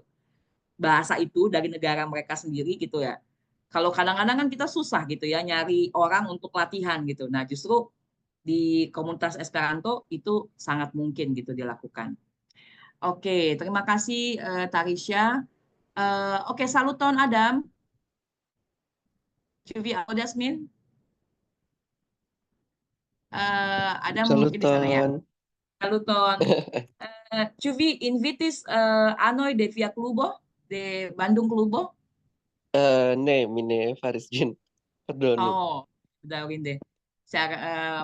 bahasa itu dari negara mereka sendiri gitu ya. Kalau kadang-kadang kan kita susah gitu ya nyari orang untuk latihan gitu. Nah, justru di komunitas Esperanto itu sangat mungkin gitu dilakukan. Oke, terima kasih Tarisha. Oke, saluton Adam. Juvi Audasmin. Adam mungkin di sana ya. Saluton. Saluton. Juvi invitis Anoi de Via Clubo, de Bandung Clubo. Ne, mine Farisjin. Perdonu. Oh, Darwinde.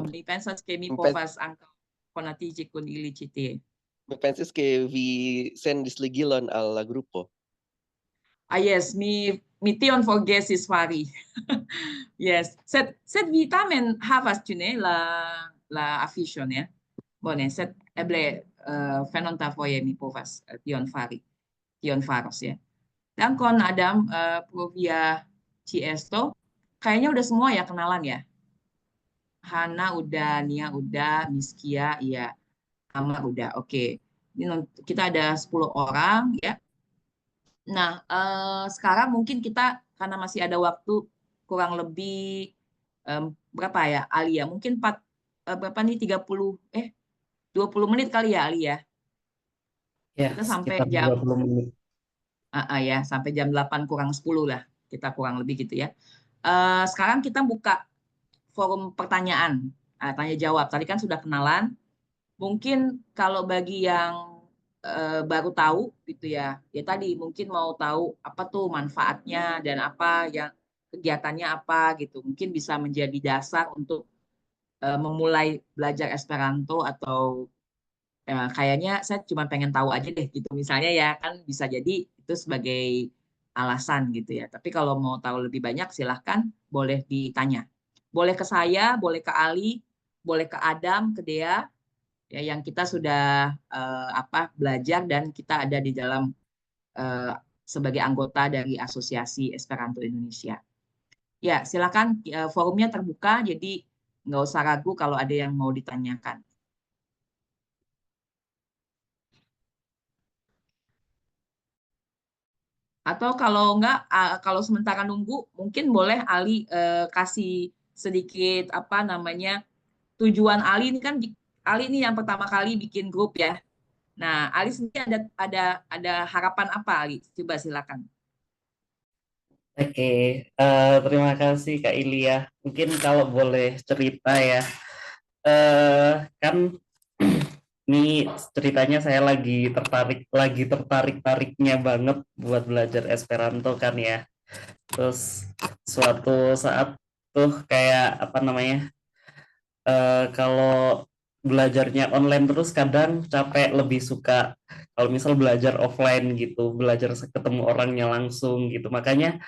Mi pensas che mi Mi povas ankaŭ konatiĝi kun ili ĉi tie. pensis ke vi sendis ligilon al la grupo. Yes, mi tion forgesis fari. Yes, sed vi tamen havas ĉu ne la afiŝon, ja? Bone, sed eble venonta foje mi povas tion fari. Tion faros, ya. Dankon Adam pro via Ciesto. Kayaknya udah semua ya kenalan ya. Hana udah, Nia udah, Miskia iya, Amar udah. Oke. Ini kita ada 10 orang ya. Nah, sekarang mungkin kita karena masih ada waktu kurang lebih berapa ya Ali ya? Mungkin berapa nih 20 menit kali ya Ali ya. Ya, Kita sampai sekitar jam 20 menit. ya, sampai jam 8 kurang 10 lah. Kita kurang lebih gitu ya. Sekarang kita buka forum pertanyaan, tanya jawab. Tadi kan sudah kenalan. Mungkin kalau bagi yang baru tahu gitu ya, ya tadi mungkin mau tahu apa tuh manfaatnya dan apa yang kegiatannya apa gitu. Mungkin bisa menjadi dasar untuk memulai belajar Esperanto atau kayaknya saya cuma pengen tahu aja deh gitu. Misalnya ya kan bisa jadi itu sebagai alasan gitu ya. Tapi kalau mau tahu lebih banyak silahkan boleh ditanya. Boleh ke saya, boleh ke Ali, boleh ke Adam, ke Dea, ya yang kita sudah belajar dan kita ada di dalam sebagai anggota dari Asosiasi Esperanto Indonesia. Ya, silakan forumnya terbuka, jadi nggak usah ragu kalau ada yang mau ditanyakan. Atau kalau enggak, kalau sementara nunggu, mungkin boleh Ali kasih sedikit tujuan Ali ini kan Ali ini yang pertama kali bikin grup ya. Nah, Ali sendiri ada harapan apa Ali? Coba silakan. Oke, terima kasih Kak Ilya. Mungkin kalau boleh cerita ya, kan ini ceritanya saya lagi tertarik-tariknya banget buat belajar Esperanto kan ya. Terus suatu saat tuh kayak kalau belajarnya online terus kadang capek, lebih suka kalau misal belajar offline gitu, belajar ketemu orangnya langsung gitu. Makanya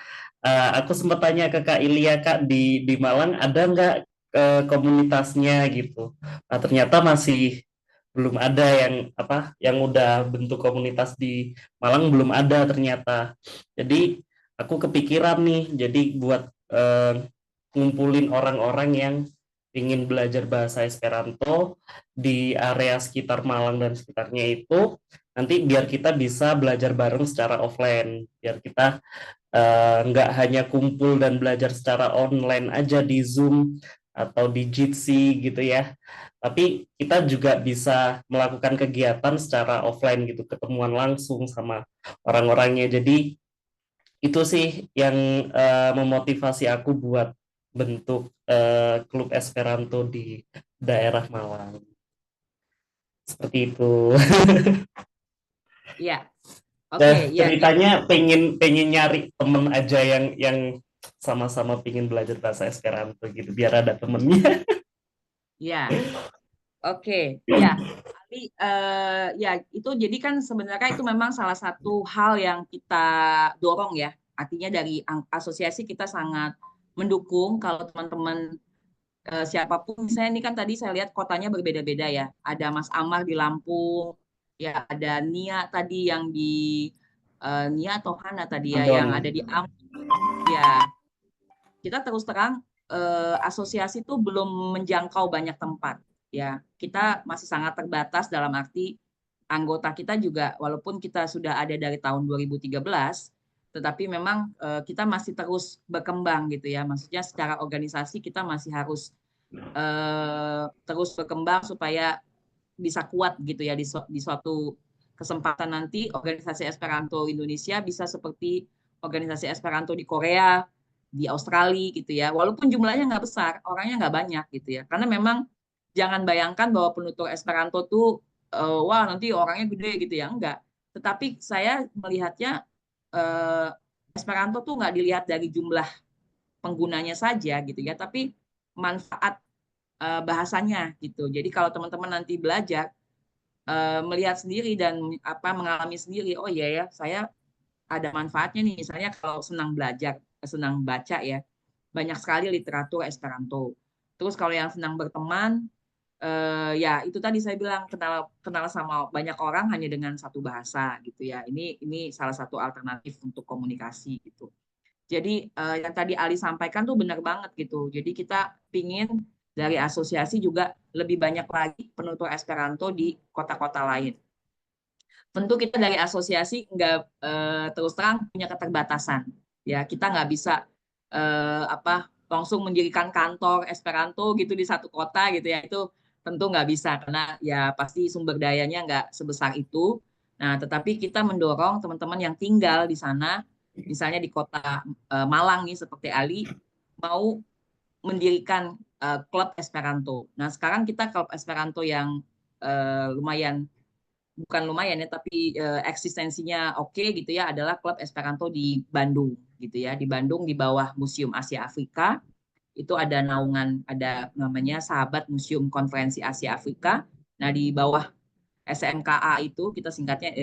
aku sempat tanya ke Kak Ilya, Kak, di Malang ada nggak komunitasnya gitu. Nah, ternyata masih belum ada yang udah bentuk komunitas di Malang, belum ada ternyata. Jadi aku kepikiran nih, jadi buat ngumpulin orang-orang yang ingin belajar bahasa Esperanto di area sekitar Malang dan sekitarnya itu, nanti biar kita bisa belajar bareng secara offline, biar kita nggak hanya kumpul dan belajar secara online aja di Zoom atau di Jitsi gitu ya, tapi kita juga bisa melakukan kegiatan secara offline gitu, ketemuan langsung sama orang-orangnya. Jadi itu sih yang memotivasi aku buat bentuk klub Esperanto di daerah Malang. Seperti itu. Iya. Oke, ya. Ceritanya pengen nyari temen aja yang sama-sama pengen belajar bahasa Esperanto gitu, biar ada temennya. Ya. Oke, ya, Ali, ya itu jadi kan sebenarnya itu memang salah satu hal yang kita dorong ya. Artinya dari asosiasi kita sangat mendukung kalau teman-teman siapapun, misalnya ini kan tadi saya lihat kotanya berbeda-beda ya. Ada Mas Amar di Lampung, ya ada Nia tadi yang di Nia atau Hana tadi ya yang ada di Ambon. Ya, kita terus terang asosiasi itu belum menjangkau banyak tempat. Ya, kita masih sangat terbatas dalam arti anggota kita juga walaupun kita sudah ada dari tahun 2013, tetapi memang kita masih terus berkembang gitu ya. Maksudnya secara organisasi kita masih harus terus berkembang supaya bisa kuat gitu ya di suatu kesempatan nanti organisasi Esperanto Indonesia bisa seperti organisasi Esperanto di Korea, di Australia gitu ya. Walaupun jumlahnya nggak besar, orangnya nggak banyak gitu ya. Karena memang jangan bayangkan bahwa penutur Esperanto tuh wah nanti orangnya gede gitu ya, enggak. Tetapi saya melihatnya Esperanto tuh nggak dilihat dari jumlah penggunanya saja gitu ya, tapi manfaat bahasanya gitu. Jadi kalau teman-teman nanti belajar melihat sendiri dan mengalami sendiri, oh iya ya, saya ada manfaatnya nih. Misalnya kalau senang belajar, senang baca ya, banyak sekali literatur Esperanto. Terus kalau yang senang berteman, ya itu tadi saya bilang kenal sama banyak orang hanya dengan satu bahasa gitu ya. Ini salah satu alternatif untuk komunikasi gitu. Jadi yang tadi Ali sampaikan tuh benar banget gitu. Jadi kita pingin dari asosiasi juga lebih banyak lagi penutur Esperanto di kota-kota lain. Tentu kita dari asosiasi nggak terus terang punya keterbatasan. Ya kita nggak bisa langsung mendirikan kantor Esperanto gitu di satu kota gitu ya. Itu tentu nggak bisa karena ya pasti sumber dayanya nggak sebesar itu. Nah, tetapi kita mendorong teman-teman yang tinggal di sana, misalnya di kota Malang nih seperti Ali, mau mendirikan klub Esperanto. Nah, sekarang kita klub Esperanto yang bukan lumayan ya, tapi eksistensinya oke gitu ya, adalah klub Esperanto di Bandung gitu ya. Di Bandung di bawah Museum Asia Afrika itu ada naungan, ada namanya Sahabat Museum Konferensi Asia Afrika. Nah, di bawah SMKA itu kita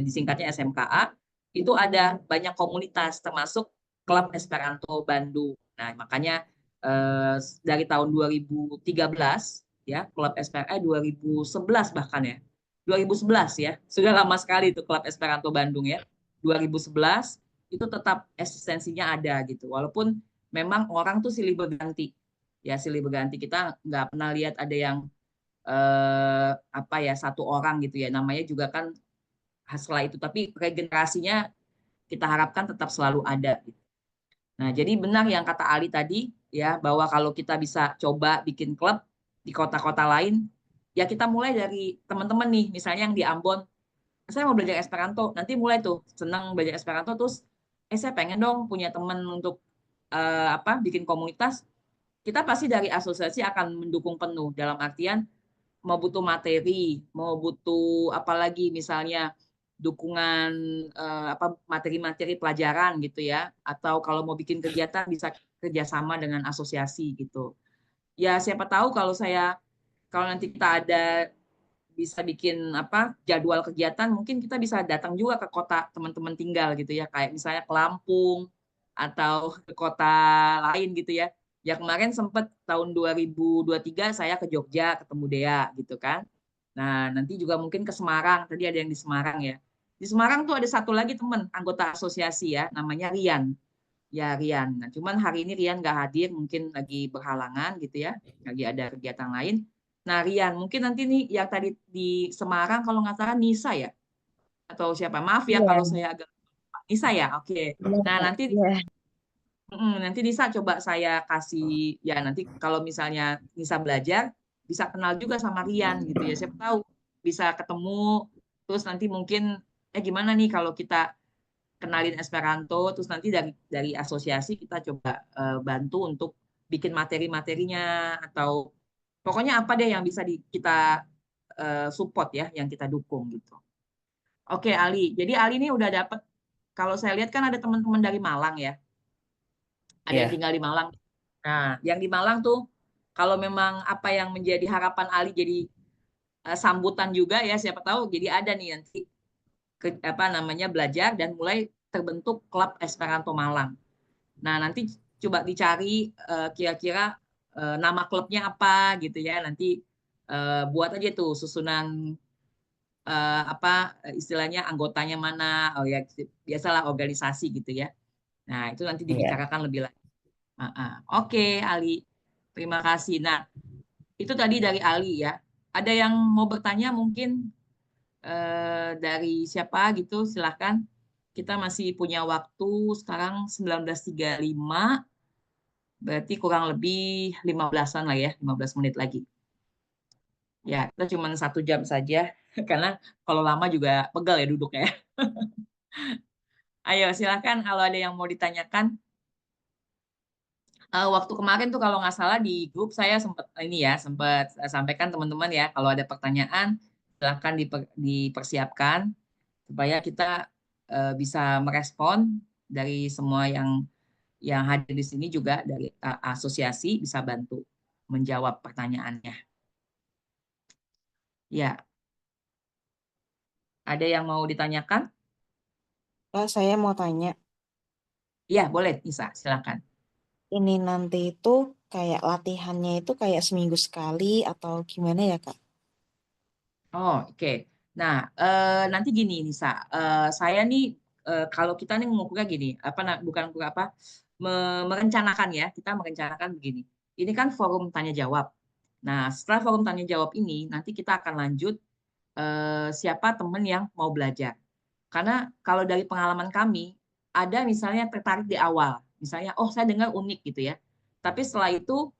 disingkatnya SMKA, itu ada banyak komunitas termasuk klub Esperanto Bandung. Nah, makanya dari tahun 2013 ya, klub Esperanto 2011 bahkan ya. 2011 ya. Sudah lama sekali itu klub Esperanto Bandung ya. 2011 itu tetap eksistensinya ada gitu. Walaupun memang orang tuh silih berganti. Ya, silih berganti. Kita nggak pernah lihat ada yang satu orang gitu ya, namanya juga kan setelah itu, tapi regenerasinya kita harapkan tetap selalu ada gitu. Nah, jadi benar yang kata Ali tadi ya, bahwa kalau kita bisa coba bikin klub di kota-kota lain, ya kita mulai dari teman-teman nih, misalnya yang di Ambon, saya mau belajar Esperanto, nanti mulai tuh senang belajar Esperanto, terus saya pengen dong punya teman untuk bikin komunitas. Kita pasti dari asosiasi akan mendukung penuh dalam artian mau butuh materi, mau butuh apalagi misalnya dukungan materi-materi pelajaran gitu ya, atau kalau mau bikin kegiatan bisa kerjasama dengan asosiasi gitu. Ya siapa tahu kalau nanti kita ada bisa bikin jadwal kegiatan, mungkin kita bisa datang juga ke kota teman-teman tinggal gitu ya, kayak misalnya ke Lampung atau ke kota lain gitu ya. Ya kemarin sempat tahun 2023 saya ke Jogja ketemu Dea gitu kan. Nah, nanti juga mungkin ke Semarang. Tadi ada yang di Semarang ya. Di Semarang tuh ada satu lagi teman anggota asosiasi ya, namanya Rian. Ya Rian. Nah, cuman hari ini Rian nggak hadir, mungkin lagi berhalangan gitu ya, lagi ada kegiatan lain. Nah, Rian, mungkin nanti nih yang tadi di Semarang kalau nggak salah Nisa ya, atau siapa? Maaf ya Iya, kalau saya agak Nisa ya. Oke. benar, Nah, Kak. nanti Iya. Nanti Nisa coba saya kasih ya nanti kalau misalnya Nisa belajar bisa kenal juga sama Rian gitu ya. Siapa tahu bisa ketemu terus nanti mungkin gimana nih kalau kita kenalin Esperanto terus nanti dari asosiasi kita coba bantu untuk bikin materi-materinya atau pokoknya apa deh yang bisa kita support ya, yang kita dukung gitu. Oke Ali, jadi Ali ini udah dapat kalau saya lihat kan ada teman-teman dari Malang ya. Ada yang tinggal di Malang. Nah, yang di Malang tuh kalau memang apa yang menjadi harapan Ali jadi sambutan juga ya, siapa tahu jadi ada nih nanti belajar dan mulai terbentuk klub Esperanto Malang. Nah, nanti coba dicari kira-kira nama klubnya apa gitu ya. Nanti buat aja tuh susunan istilahnya anggotanya mana. Oh ya, biasalah organisasi gitu ya. Nah, itu nanti Iya. dibicarakan lebih lanjut. Oke, Ali. Terima kasih. Nah, itu tadi dari Ali ya. Ada yang mau bertanya mungkin dari siapa gitu, silahkan. Kita masih punya waktu sekarang 19.35, berarti kurang lebih 15-an lah ya, 15 menit lagi. Ya, kita cuma 1 jam saja, karena kalau lama juga pegal ya duduknya. Ayo, silahkan kalau ada yang mau ditanyakan. Waktu kemarin tuh kalau nggak salah di grup saya sempat sampaikan teman-teman ya, kalau ada pertanyaan silahkan dipersiapkan supaya kita bisa merespon dari semua yang hadir di sini, juga dari asosiasi bisa bantu menjawab pertanyaannya. Ya, ada yang mau ditanyakan? Kak, saya mau tanya, Ya, boleh, Nisa, silakan. ini nanti itu kayak latihannya itu kayak seminggu sekali atau gimana ya, Kak? Oh, oke. Nah, nanti gini, Nisa, saya nih kalau kita nih mengukurnya gini, bukan mengukur apa, merencanakan ya, kita merencanakan begini. Ini kan forum tanya jawab. Nah, setelah forum tanya jawab ini, nanti kita akan lanjut siapa teman yang mau belajar. Karena kalau dari pengalaman kami, ada misalnya tertarik di awal. Misalnya, oh saya dengar unik gitu ya. Tapi setelah itu,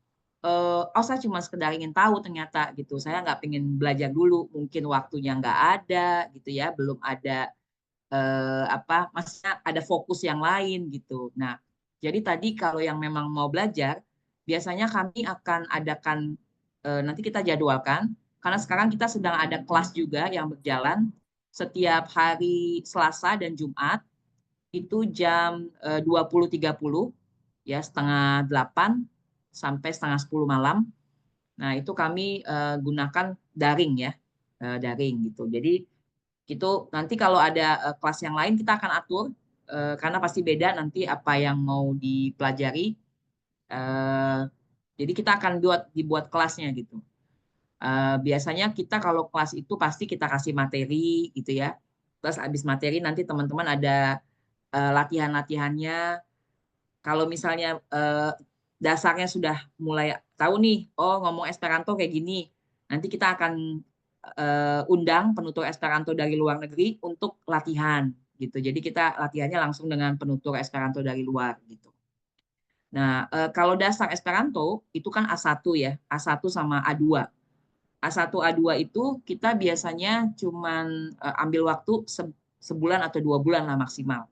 oh saya cuma sekedar ingin tahu ternyata gitu. Saya nggak pengen belajar dulu. Mungkin waktunya nggak ada gitu ya. Belum ada, maksudnya ada fokus yang lain gitu. Nah, jadi tadi kalau yang memang mau belajar, biasanya kami akan adakan, nanti kita jadwalkan, karena sekarang kita sedang ada kelas juga yang berjalan setiap hari Selasa dan Jumat, itu jam 20.30 ya, setengah 8 sampai setengah 10 malam. Nah, itu kami gunakan daring ya, daring gitu. Jadi gitu, nanti kalau ada kelas yang lain kita akan atur, karena pasti beda nanti apa yang mau dipelajari. Jadi kita akan dibuat kelasnya gitu. Biasanya kita kalau kelas itu pasti kita kasih materi gitu ya. Terus habis materi nanti teman-teman ada latihan-latihannya. Kalau misalnya dasarnya sudah mulai tahu nih, oh ngomong Esperanto kayak gini, nanti kita akan undang penutur Esperanto dari luar negeri untuk latihan gitu. Jadi kita latihannya langsung dengan penutur Esperanto dari luar gitu. Nah, kalau dasar Esperanto itu kan A1 ya, A1 sama A2. A1, A2 itu kita biasanya cuman ambil waktu sebulan atau 2 bulan lah maksimal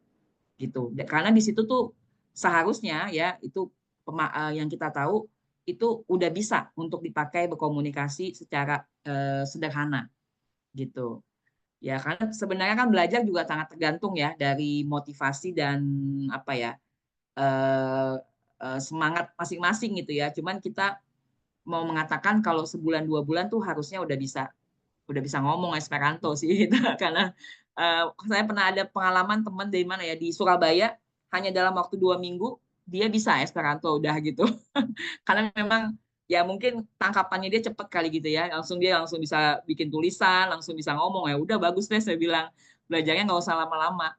gitu. Karena di situ tuh seharusnya ya itu yang kita tahu itu udah bisa untuk dipakai berkomunikasi secara sederhana gitu. Ya, karena sebenarnya kan belajar juga sangat tergantung ya dari motivasi dan apa ya, semangat masing-masing gitu ya. Cuman kita mau mengatakan kalau sebulan 2 bulan tuh harusnya udah bisa ngomong Esperanto sih gitu. Karena saya pernah ada pengalaman teman dari mana ya, di Surabaya, hanya dalam waktu 2 minggu dia bisa Esperanto udah gitu. Karena memang ya mungkin tangkapannya dia cepat kali gitu ya, dia langsung bisa bikin tulisan, langsung bisa ngomong, ya udah bagus deh saya bilang, belajarnya nggak usah lama-lama.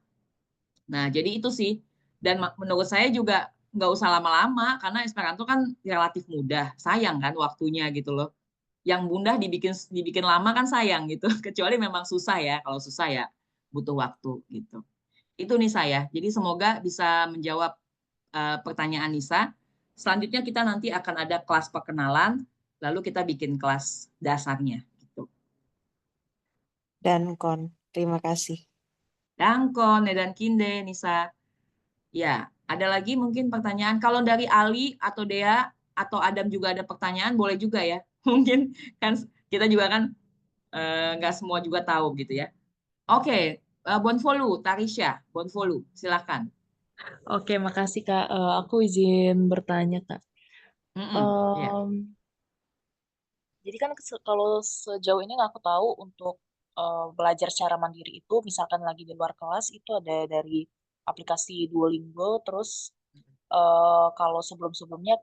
Nah, jadi itu sih, dan menurut saya juga nggak usah lama-lama, karena Esperanto kan relatif mudah, sayang kan waktunya gitu loh. Yang mudah dibikin lama kan sayang gitu, kecuali memang susah ya, kalau susah ya butuh waktu gitu. Itu nih saya, jadi semoga bisa menjawab pertanyaan Nisa. Selanjutnya kita nanti akan ada kelas perkenalan, lalu kita bikin kelas dasarnya. Gitu. Dan Kon, terima kasih. Dankon, dan Kinde, Nisa. Ya, ada lagi mungkin pertanyaan. Kalau dari Ali atau Dea atau Adam juga ada pertanyaan, boleh juga ya. Mungkin kan kita juga kan nggak semua juga tahu gitu ya. Oke, Bonfolu, Tarisha, Bonfolu, silakan. Oke, makasih Kak. Aku izin bertanya Kak. Ya. Jadi kan kalau sejauh ini yang aku tahu untuk belajar secara mandiri itu, misalkan lagi di luar kelas itu ada dari aplikasi Duolingo, terus kalau sebelum-sebelumnya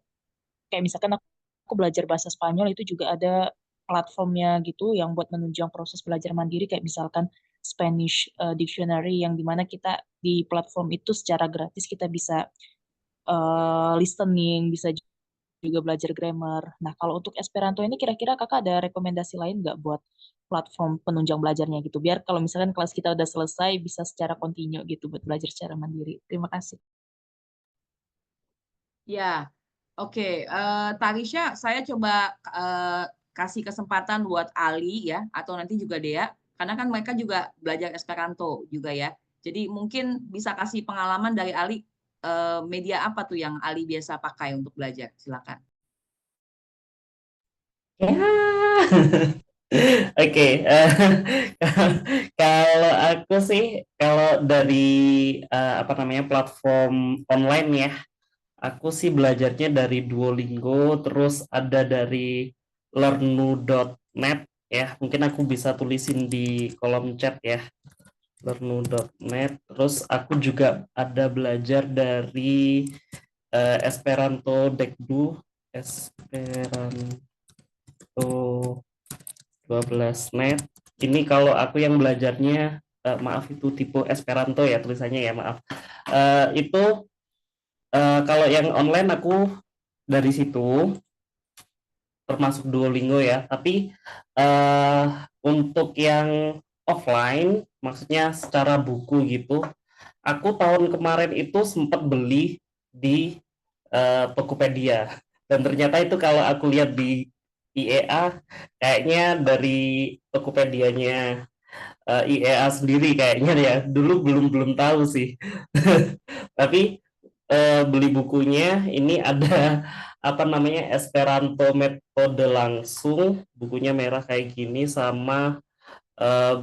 kayak misalkan aku belajar bahasa Spanyol itu juga ada platformnya gitu yang buat menunjang proses belajar mandiri kayak misalkan Spanish Dictionary yang dimana kita di platform itu secara gratis kita bisa listening, bisa juga belajar grammar. Nah, kalau untuk Esperanto ini kira-kira kakak ada rekomendasi lain nggak buat platform penunjang belajarnya gitu? Biar kalau misalkan kelas kita udah selesai bisa secara kontinu gitu buat belajar secara mandiri. Terima kasih. Ya, oke. Tarisha, saya coba kasih kesempatan buat Ali ya, atau nanti juga Dea, karena kan mereka juga belajar Esperanto juga ya. Jadi mungkin bisa kasih pengalaman dari Ali, media apa tuh yang Ali biasa pakai untuk belajar? Silakan. Ya. Oke, kalau aku sih, kalau dari apa namanya platform online ya, aku sih belajarnya dari Duolingo, terus ada dari learnu.net ya. Mungkin aku bisa tulisin di kolom chat ya, learnu.net. Terus aku juga ada belajar dari Esperanto Dekdu, Esperanto 12net. Ini kalau aku yang belajarnya, maaf itu tipe Esperanto ya tulisannya ya, maaf. Itu kalau yang online aku dari situ, termasuk Duolingo ya. Tapi untuk yang offline, maksudnya secara buku gitu, aku tahun kemarin itu sempat beli di Tokopedia. Dan ternyata itu kalau aku lihat di IEA, kayaknya dari Tokopedianya IEA sendiri kayaknya ya. Dulu belum tahu sih. Tapi beli bukunya ini ada apa namanya Esperanto metode langsung, bukunya merah kayak gini, sama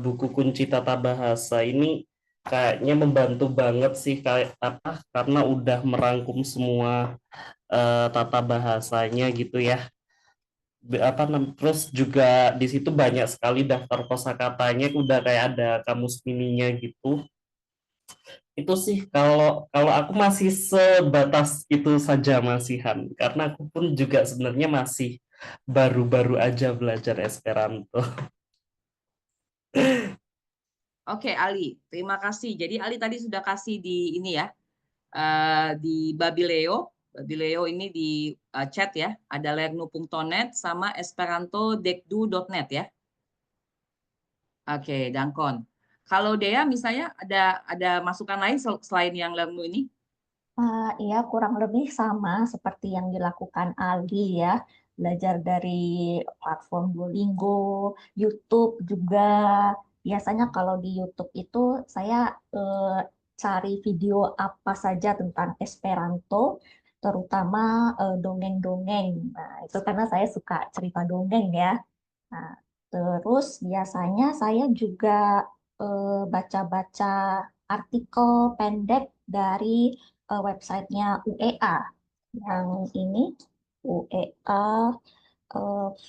buku kunci tata bahasa ini kayaknya membantu banget sih, kayak apa, karena udah merangkum semua tata bahasanya gitu ya. Terus juga di situ banyak sekali daftar kosakatanya, udah kayak ada kamus mininya gitu. Itu sih kalau kalau aku masih sebatas itu saja masihan, karena aku pun juga sebenarnya masih baru-baru aja belajar Esperanto. Oke, Ali, terima kasih. Jadi Ali tadi sudah kasih di ini ya, di Babileo. Babileo ini di chat ya, ada lernu.net sama esperantodekdu.net ya. Oke, Dangkon. Kalau Dea misalnya ada masukan lain selain yang lernu ini? Iya, kurang lebih sama seperti yang dilakukan Ali ya. Belajar dari platform Duolingo, YouTube juga. Biasanya kalau di YouTube itu saya cari video apa saja tentang Esperanto, terutama dongeng-dongeng. Nah, itu karena saya suka cerita dongeng ya. Nah, terus biasanya saya juga baca-baca artikel pendek dari websitenya UEA. Yang ini UEA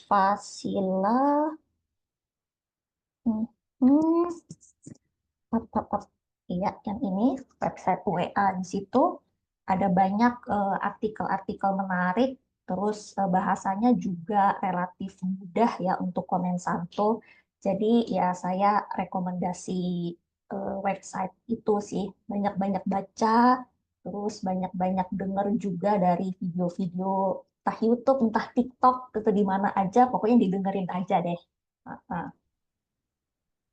Fasila. Hmm, Iya, yang ini website UEA. Di situ ada banyak artikel-artikel menarik, terus bahasanya juga relatif mudah ya untuk komen santo. Jadi ya saya rekomendasi website itu sih, banyak-banyak baca, terus banyak-banyak denger juga dari video-video entah YouTube, entah TikTok, itu di mana aja, pokoknya didengerin aja deh.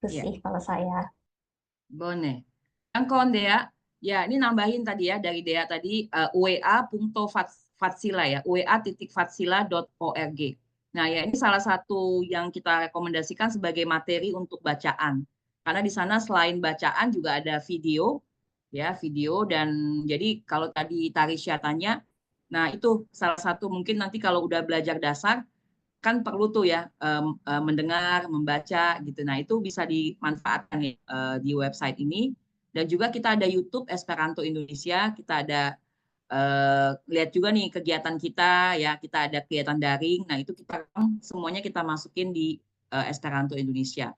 Itu Iya. sih kalau saya. Boleh. Dangkon Dea. Ya, ini nambahin tadi ya dari Dea tadi ua.fatsila ya, ua.fatsila.org. Nah, ya ini salah satu yang kita rekomendasikan sebagai materi untuk bacaan. Karena di sana selain bacaan juga ada video ya, video, dan jadi kalau tadi Tarisha tanya, nah itu salah satu mungkin nanti kalau udah belajar dasar kan perlu tuh ya mendengar, membaca gitu. Nah, itu bisa dimanfaatkan ya, di website ini. Dan juga kita ada YouTube Esperanto Indonesia, kita ada lihat juga nih kegiatan kita ya, kita ada kegiatan daring. Nah, itu semuanya kita masukin di Esperanto Indonesia.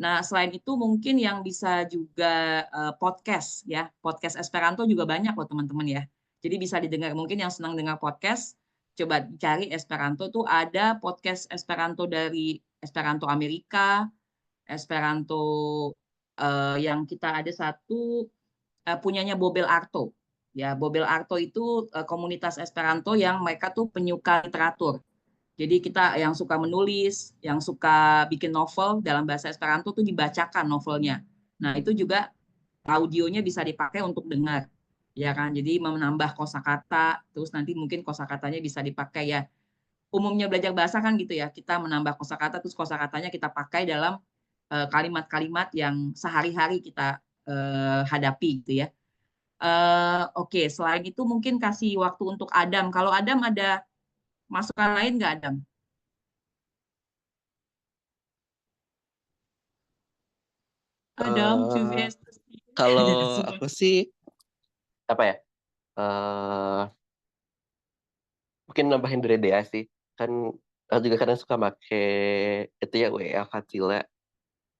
Nah, selain itu mungkin yang bisa juga podcast ya. Podcast Esperanto juga banyak loh teman-teman ya. Jadi bisa didengar, mungkin yang senang dengar podcast, coba cari Esperanto tuh ada podcast Esperanto dari Esperanto Amerika, Esperanto yang kita ada satu punyanya Bobel Arto. Ya, Bobel Arto itu komunitas Esperanto yang mereka tuh penyuka literatur. Jadi kita yang suka menulis, yang suka bikin novel dalam bahasa Esperanto tuh dibacakan novelnya. Nah, itu juga audionya bisa dipakai untuk dengar. Ya kan? Jadi menambah kosakata, terus nanti mungkin kosakatanya bisa dipakai ya. Umumnya belajar bahasa kan gitu ya, kita menambah kosakata, terus kosakatanya kita pakai dalam kalimat-kalimat yang sehari-hari kita hadapi gitu ya. Oke, selain itu mungkin kasih waktu untuk Adam. Kalau Adam ada masukan lain nggak, Adam? Adam, Eh, kalau aku sih apa ya? Mungkin nambahin dari Dea sih. Kan aku juga kadang suka make itu ya WA Fatila.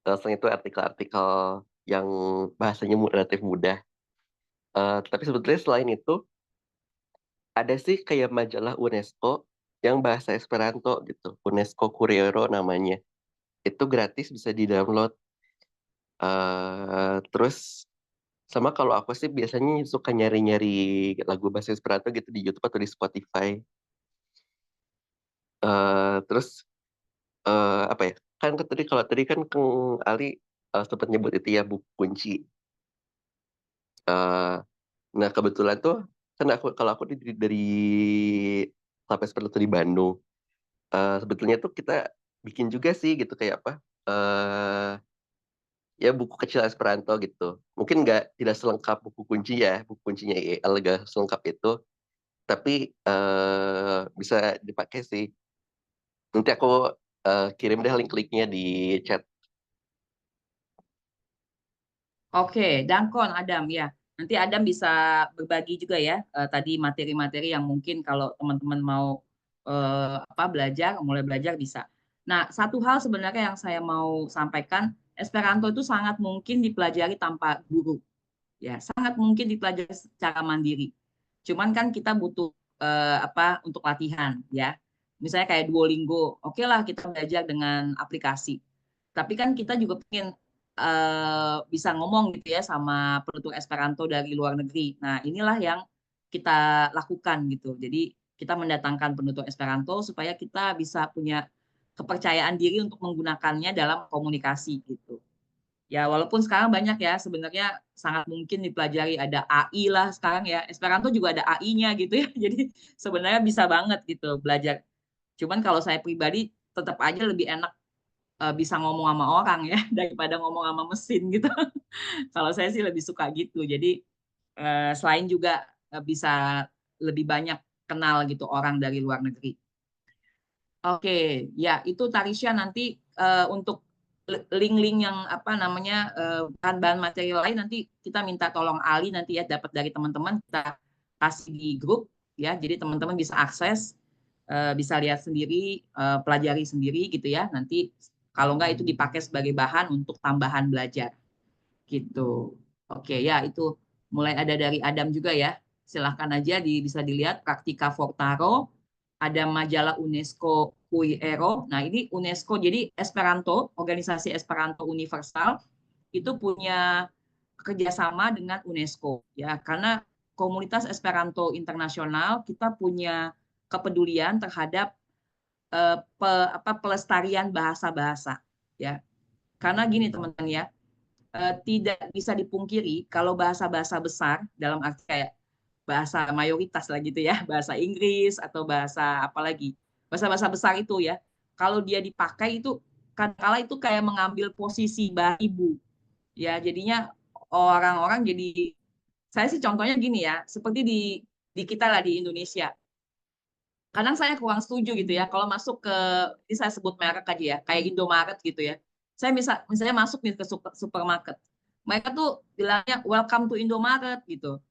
Selain itu artikel-artikel yang bahasanya relatif mudah. Tapi sebetulnya selain itu ada sih kayak majalah UNESCO yang bahasa Esperanto gitu. UNESCO Curiero namanya. Itu gratis bisa di-download. Terus sama kalau aku sih biasanya suka nyari-nyari lagu bahasa Esperanto gitu di YouTube atau di Spotify. Terus apa ya? Kan kalau tadi kan Kang Ali sempat nyebut itu ya buku kunci. Eh, nah kebetulan tuh kan kalau aku dari sampai seperti itu di Bandung. Sebetulnya tuh kita bikin juga sih gitu kayak apa? Ya buku kecil Esperanto gitu. Mungkin tidak selengkap buku kunci ya, buku kuncinya IEL gak selengkap itu. Tapi bisa dipakai sih. Nanti aku kirim deh link-linknya di chat. Oke, Dangkon, Adam ya. Nanti Adam bisa berbagi juga ya tadi materi-materi yang mungkin kalau teman-teman mau mulai belajar bisa. Nah, satu hal sebenarnya yang saya mau sampaikan, Esperanto itu sangat mungkin dipelajari tanpa guru. Ya, sangat mungkin dipelajari secara mandiri. Cuman kan kita butuh untuk latihan ya. Misalnya kayak Duolingo, oke lah kita belajar dengan aplikasi. Tapi kan kita juga pengen bisa ngomong gitu ya sama penutur Esperanto dari luar negeri. Nah, inilah yang kita lakukan gitu. Jadi kita mendatangkan penutur Esperanto supaya kita bisa punya kepercayaan diri untuk menggunakannya dalam komunikasi gitu. Ya, walaupun sekarang banyak ya, sebenarnya sangat mungkin dipelajari ada AI lah sekarang ya. Esperanto juga ada AI-nya gitu ya. Jadi sebenarnya bisa banget gitu belajar. Cuman kalau saya pribadi tetap aja lebih enak bisa ngomong sama orang ya daripada ngomong sama mesin gitu. Kalau saya sih lebih suka gitu. Jadi selain juga bisa lebih banyak kenal gitu orang dari luar negeri. Oke, ya itu Tarisha nanti untuk link-link yang apa namanya bahan-bahan materi lain nanti kita minta tolong Ali nanti ya dapat dari teman-teman kita kasih di grup ya. Jadi teman-teman bisa akses, bisa lihat sendiri, pelajari sendiri gitu ya. Nanti kalau enggak itu dipakai sebagai bahan untuk tambahan belajar gitu. Oke ya itu mulai ada dari Adam juga ya. Silahkan aja bisa dilihat Praktika Fortaro, ada majalah UNESCO Curiero. Nah ini UNESCO jadi Esperanto, organisasi Esperanto Universal itu punya kerjasama dengan UNESCO ya karena komunitas Esperanto internasional kita punya kepedulian terhadap pelestarian bahasa-bahasa ya karena gini teman-teman ya tidak bisa dipungkiri kalau bahasa-bahasa besar dalam arti kayak bahasa mayoritas lah gitu ya, bahasa Inggris atau bahasa apalagi, bahasa-bahasa besar itu ya, kalau dia dipakai itu kadang-kala itu kayak mengambil posisi bahasa ibu. Ya, jadinya orang-orang jadi saya sih contohnya gini ya, seperti di kita lah di Indonesia. Kadang saya kurang setuju gitu ya, kalau masuk ke, ini saya sebut merek aja ya, kayak Indomaret gitu ya. Saya misalnya masuk nih ke supermarket. Mereka tuh bilangnya welcome to Indomaret gitu.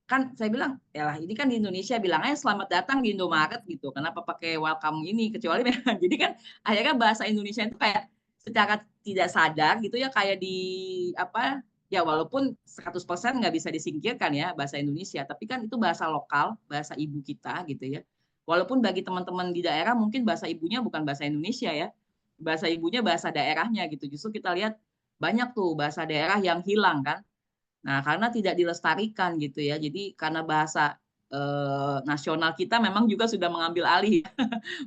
kan saya bilang, yalah ini kan di Indonesia bilangnya selamat datang di Indomaret gitu. Kenapa pakai welcome ini? Kecuali jadi kan akhirnya bahasa Indonesia itu kayak secara tidak sadar gitu ya kayak di apa ya walaupun 100% nggak bisa disingkirkan ya bahasa Indonesia, tapi kan itu bahasa lokal, bahasa ibu kita gitu ya. Walaupun bagi teman-teman di daerah mungkin bahasa ibunya bukan bahasa Indonesia ya. Bahasa ibunya bahasa daerahnya gitu. Justru kita lihat banyak tuh bahasa daerah yang hilang kan. Nah, karena tidak dilestarikan gitu ya. Jadi karena bahasa nasional kita memang juga sudah mengambil alih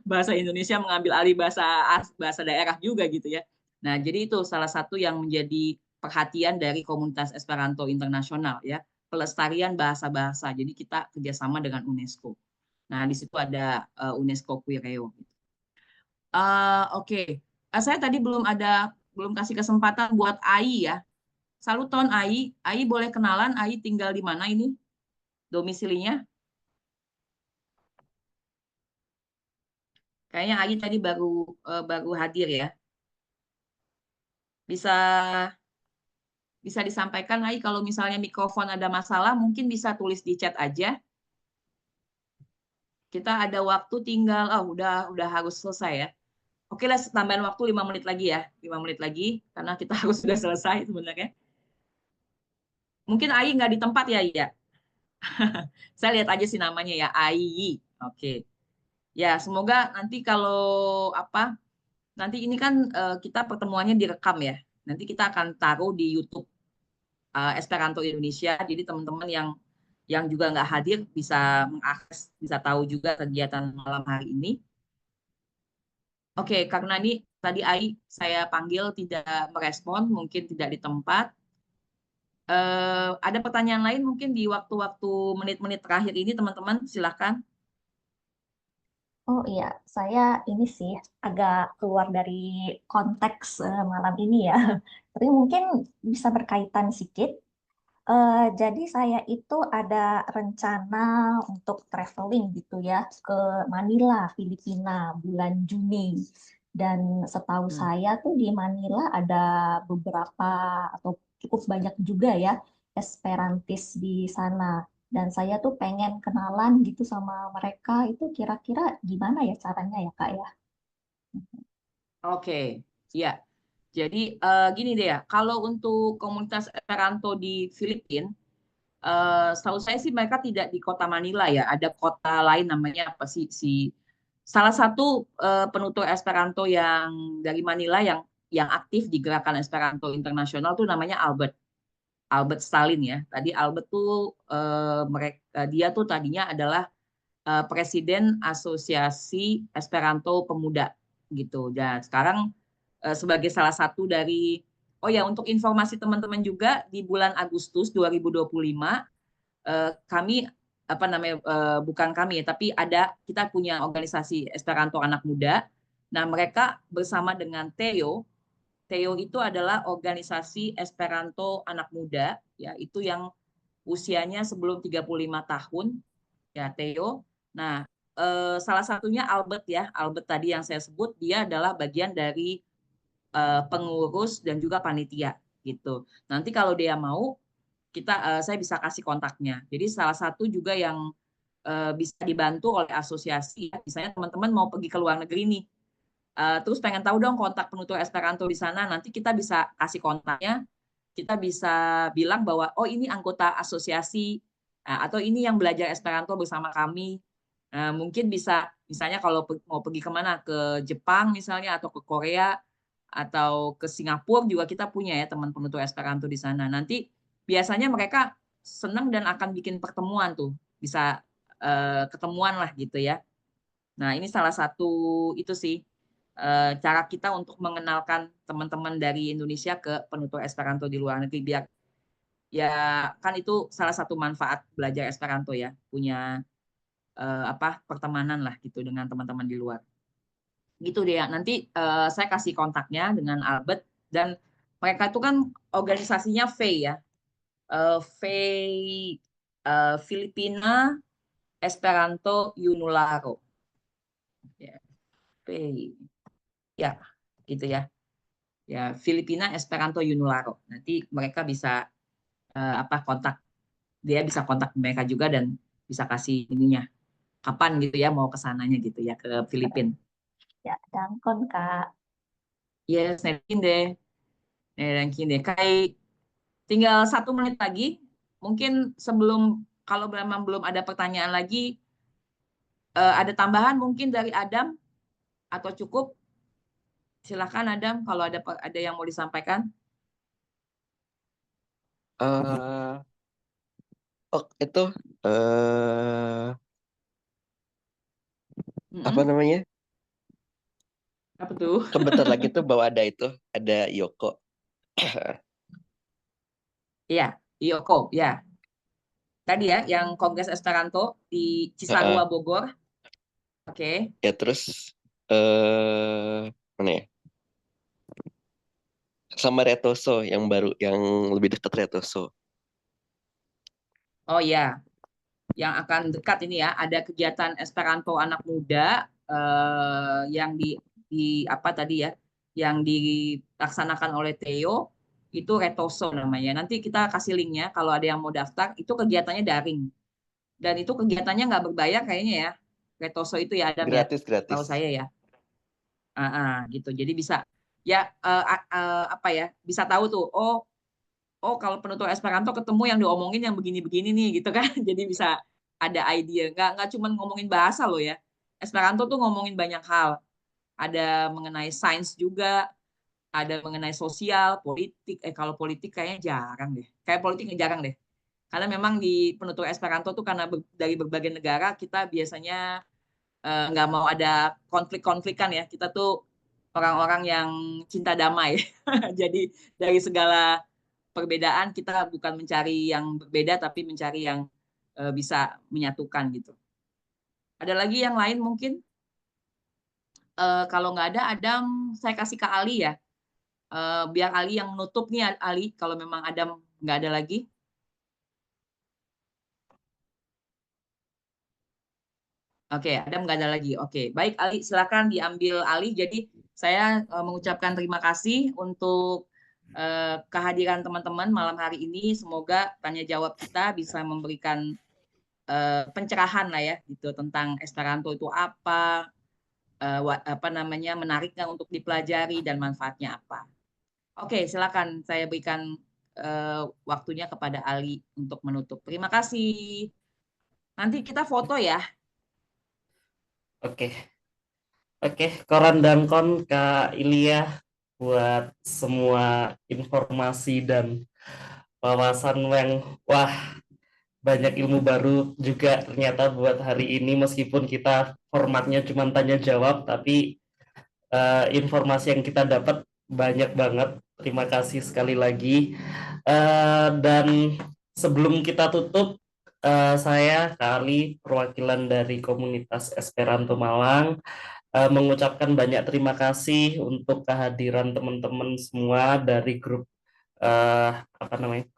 bahasa Indonesia mengambil alih bahasa daerah juga gitu ya. Nah, jadi itu salah satu yang menjadi perhatian dari komunitas Esperanto internasional ya, pelestarian bahasa-bahasa. Jadi kita kerjasama dengan UNESCO. Nah, di situ ada UNESCO Quireo. Oke. Saya tadi belum kasih kesempatan buat Ai ya. Saluton Ai. Ai boleh kenalan, Ai tinggal di mana ini? Domisilinya? Kayaknya Ai tadi baru hadir ya. Bisa bisa disampaikan Ai kalau misalnya mikrofon ada masalah mungkin bisa tulis di chat aja. Kita ada waktu tinggal udah harus selesai ya. Oke lah tambahan waktu 5 menit lagi ya. 5 menit lagi karena kita harus sudah selesai sebenarnya. Mungkin Ai nggak di tempat ya, Iya. Saya lihat aja sih namanya ya, Ai. Oke. Ya, semoga nanti kalau nanti ini kan kita pertemuannya direkam ya. Nanti kita akan taruh di YouTube Esperanto Indonesia. Jadi teman-teman yang juga nggak hadir bisa mengakses, bisa tahu juga kegiatan malam hari ini. Oke, karena ini tadi Ai saya panggil tidak merespon, mungkin tidak di tempat. Ada pertanyaan lain mungkin di waktu-waktu menit-menit terakhir ini teman-teman, silakan. Oh iya, saya ini sih agak keluar dari konteks malam ini ya. Tapi mungkin bisa berkaitan sedikit. Jadi saya itu ada rencana untuk traveling gitu ya ke Manila, Filipina bulan Juni. Dan setahu saya tuh di Manila ada beberapa atau cukup banyak juga ya Esperantis di sana. Dan saya tuh pengen kenalan gitu sama mereka itu kira-kira gimana ya caranya ya Kak ya? Oke, ya. Jadi gini deh ya, kalau untuk komunitas Esperanto di Filipina, setahu saya sih mereka tidak di kota Manila ya, ada kota lain namanya apa sih salah satu penutur Esperanto yang dari Manila yang aktif di gerakan Esperanto internasional tuh namanya Albert Stalin ya. Tadi Albert tuh dia tuh tadinya adalah Presiden Asosiasi Esperanto Pemuda gitu. Dan sekarang sebagai salah satu dari untuk informasi teman-teman juga di bulan Agustus 2025 kami bukan kami tapi kita punya organisasi Esperanto anak muda. Nah, mereka bersama dengan Theo itu adalah organisasi Esperanto anak muda ya, itu yang usianya sebelum 35 tahun ya Theo. Nah, salah satunya Albert ya. Albert tadi yang saya sebut dia adalah bagian dari pengurus dan juga panitia gitu. Nanti kalau dia mau saya bisa kasih kontaknya. Jadi salah satu juga yang bisa dibantu oleh asosiasi, misalnya teman-teman mau pergi ke luar negeri nih, terus pengen tahu dong kontak penutur Esperanto di sana, nanti kita bisa kasih kontaknya, kita bisa bilang bahwa ini anggota asosiasi atau ini yang belajar Esperanto bersama kami. Mungkin bisa misalnya kalau mau pergi kemana ke Jepang misalnya atau ke Korea atau ke Singapura juga kita punya ya teman penutur Esperanto di sana. Nanti biasanya mereka senang dan akan bikin pertemuan tuh, bisa ketemuan lah gitu ya. Nah, ini salah satu itu sih cara kita untuk mengenalkan teman-teman dari Indonesia ke penutur Esperanto di luar negeri biar ya kan itu salah satu manfaat belajar Esperanto ya, punya pertemanan lah gitu dengan teman-teman di luar. Gitu deh ya. Nanti saya kasih kontaknya dengan Albert dan mereka itu kan organisasinya FEI ya. FEI Filipina Esperanto Unularo. Ya, FEI. Ya, gitu ya. Ya, Filipina Esperanto Unularo. Nanti mereka bisa kontak dia bisa kontak mereka juga dan bisa kasih ininya kapan gitu ya mau ke sananya gitu ya ke Filipina. Ya, Dangkon, Kak. Yes, nanti deh. Ranking deh. Kayak tinggal 1 menit lagi. Mungkin sebelum kalau memang belum ada pertanyaan lagi, ada tambahan mungkin dari Adam atau cukup? Silakan Adam kalau ada yang mau disampaikan. Eh, oh itu eh apa Mm-mm. namanya? Apa tuh? Kan bentar lagi tuh bahwa ada Yoko. Iya, Yoko, ya. Tadi ya, yang Kongres Esperanto di Heeh. Cisarua, Bogor. Oke. Ya terus mana ya? Sama Retoso yang baru, yang lebih dekat Retoso. Oh ya, yang akan dekat ini ya, ada kegiatan Esperanto anak muda yang di apa tadi ya, yang dilaksanakan oleh Theo itu Retoso namanya. Nanti kita kasih linknya kalau ada yang mau daftar. Itu kegiatannya daring dan itu kegiatannya nggak berbayar kayaknya ya. Retoso itu ya Adam ya, tahu Gratis. saya ya. Gitu. Jadi bisa ya apa ya, bisa tahu tuh. Oh kalau penutur Esperanto ketemu yang diomongin yang begini-begini nih gitu kan. Jadi bisa ada ide. Nggak cuma ngomongin bahasa loh ya. Esperanto tuh ngomongin banyak hal. Ada mengenai sains juga, ada mengenai sosial, politik. Kalau politik kayaknya jarang deh. Kayak politik jarang deh. Karena memang di penutur Esperanto tuh karena dari berbagai negara kita biasanya nggak mau ada konflik-konflikan ya. Kita tuh orang-orang yang cinta damai. Jadi dari segala perbedaan kita bukan mencari yang berbeda tapi mencari yang bisa menyatukan gitu. Ada lagi yang lain mungkin? Kalau nggak ada, Adam saya kasih ke Ali ya. Biar Ali yang menutup nih Ali kalau memang Adam nggak ada lagi. Oke, Adam nggak ada lagi. Oke, baik Ali, silakan diambil Ali. Jadi saya mengucapkan terima kasih untuk kehadiran teman-teman malam hari ini. Semoga tanya jawab kita bisa memberikan pencerahan lah ya gitu tentang Esperanto itu apa, apa namanya, menariknya untuk dipelajari dan manfaatnya apa. Oke, silakan saya berikan waktunya kepada Ali untuk menutup. Terima kasih. Nanti kita foto ya. Oke. Koran Dangkon Kak Ilya buat semua informasi dan wawasan yang wah, banyak ilmu baru juga ternyata buat hari ini, meskipun kita formatnya cuma tanya jawab, tapi informasi yang kita dapat banyak banget. Terima kasih sekali lagi. Dan sebelum kita tutup, saya Kali, perwakilan dari komunitas Esperanto Malang, mengucapkan banyak terima kasih untuk kehadiran teman-teman semua dari grup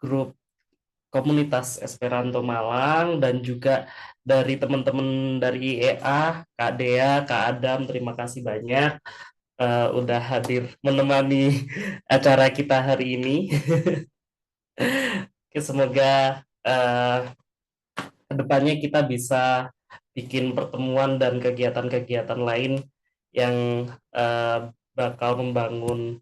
grup komunitas Esperanto Malang, dan juga dari teman-teman dari IEA, Kak Dea, Kak Adam, terima kasih banyak udah hadir menemani acara kita hari ini. Semoga kedepannya kita bisa bikin pertemuan dan kegiatan-kegiatan lain yang bakal membangun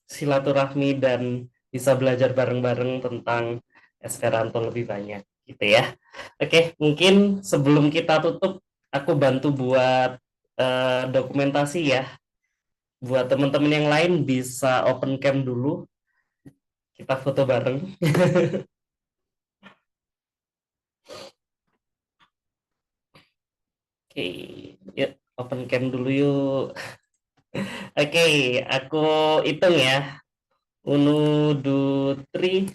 silaturahmi dan bisa belajar bareng-bareng tentang Esperanto lebih banyak gitu ya. Oke, mungkin sebelum kita tutup aku bantu buat dokumentasi ya. Buat teman-teman yang lain bisa open cam dulu. Kita foto bareng. Oke, yuk open cam dulu yuk. Oke, aku hitung ya. 1, 2, 3.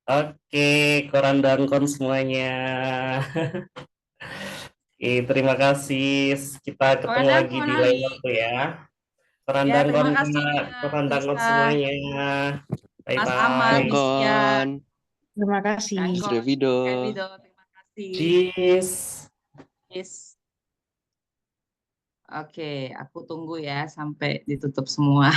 Oke, Koran Dangkon semuanya. Oke, terima kasih. Kita ketemu Koran lagi di Dangkon, lain Ali. waktu ya. Koran Ya, Dangkon, terima kasih Koran Dangkon Nisa, semuanya. Mas Amal, Bye-bye. Nisya, Terima kasih. Dangkon, Revido. Revido, terima kasih. Cheers. Yes. Oke, aku tunggu ya sampai ditutup semua.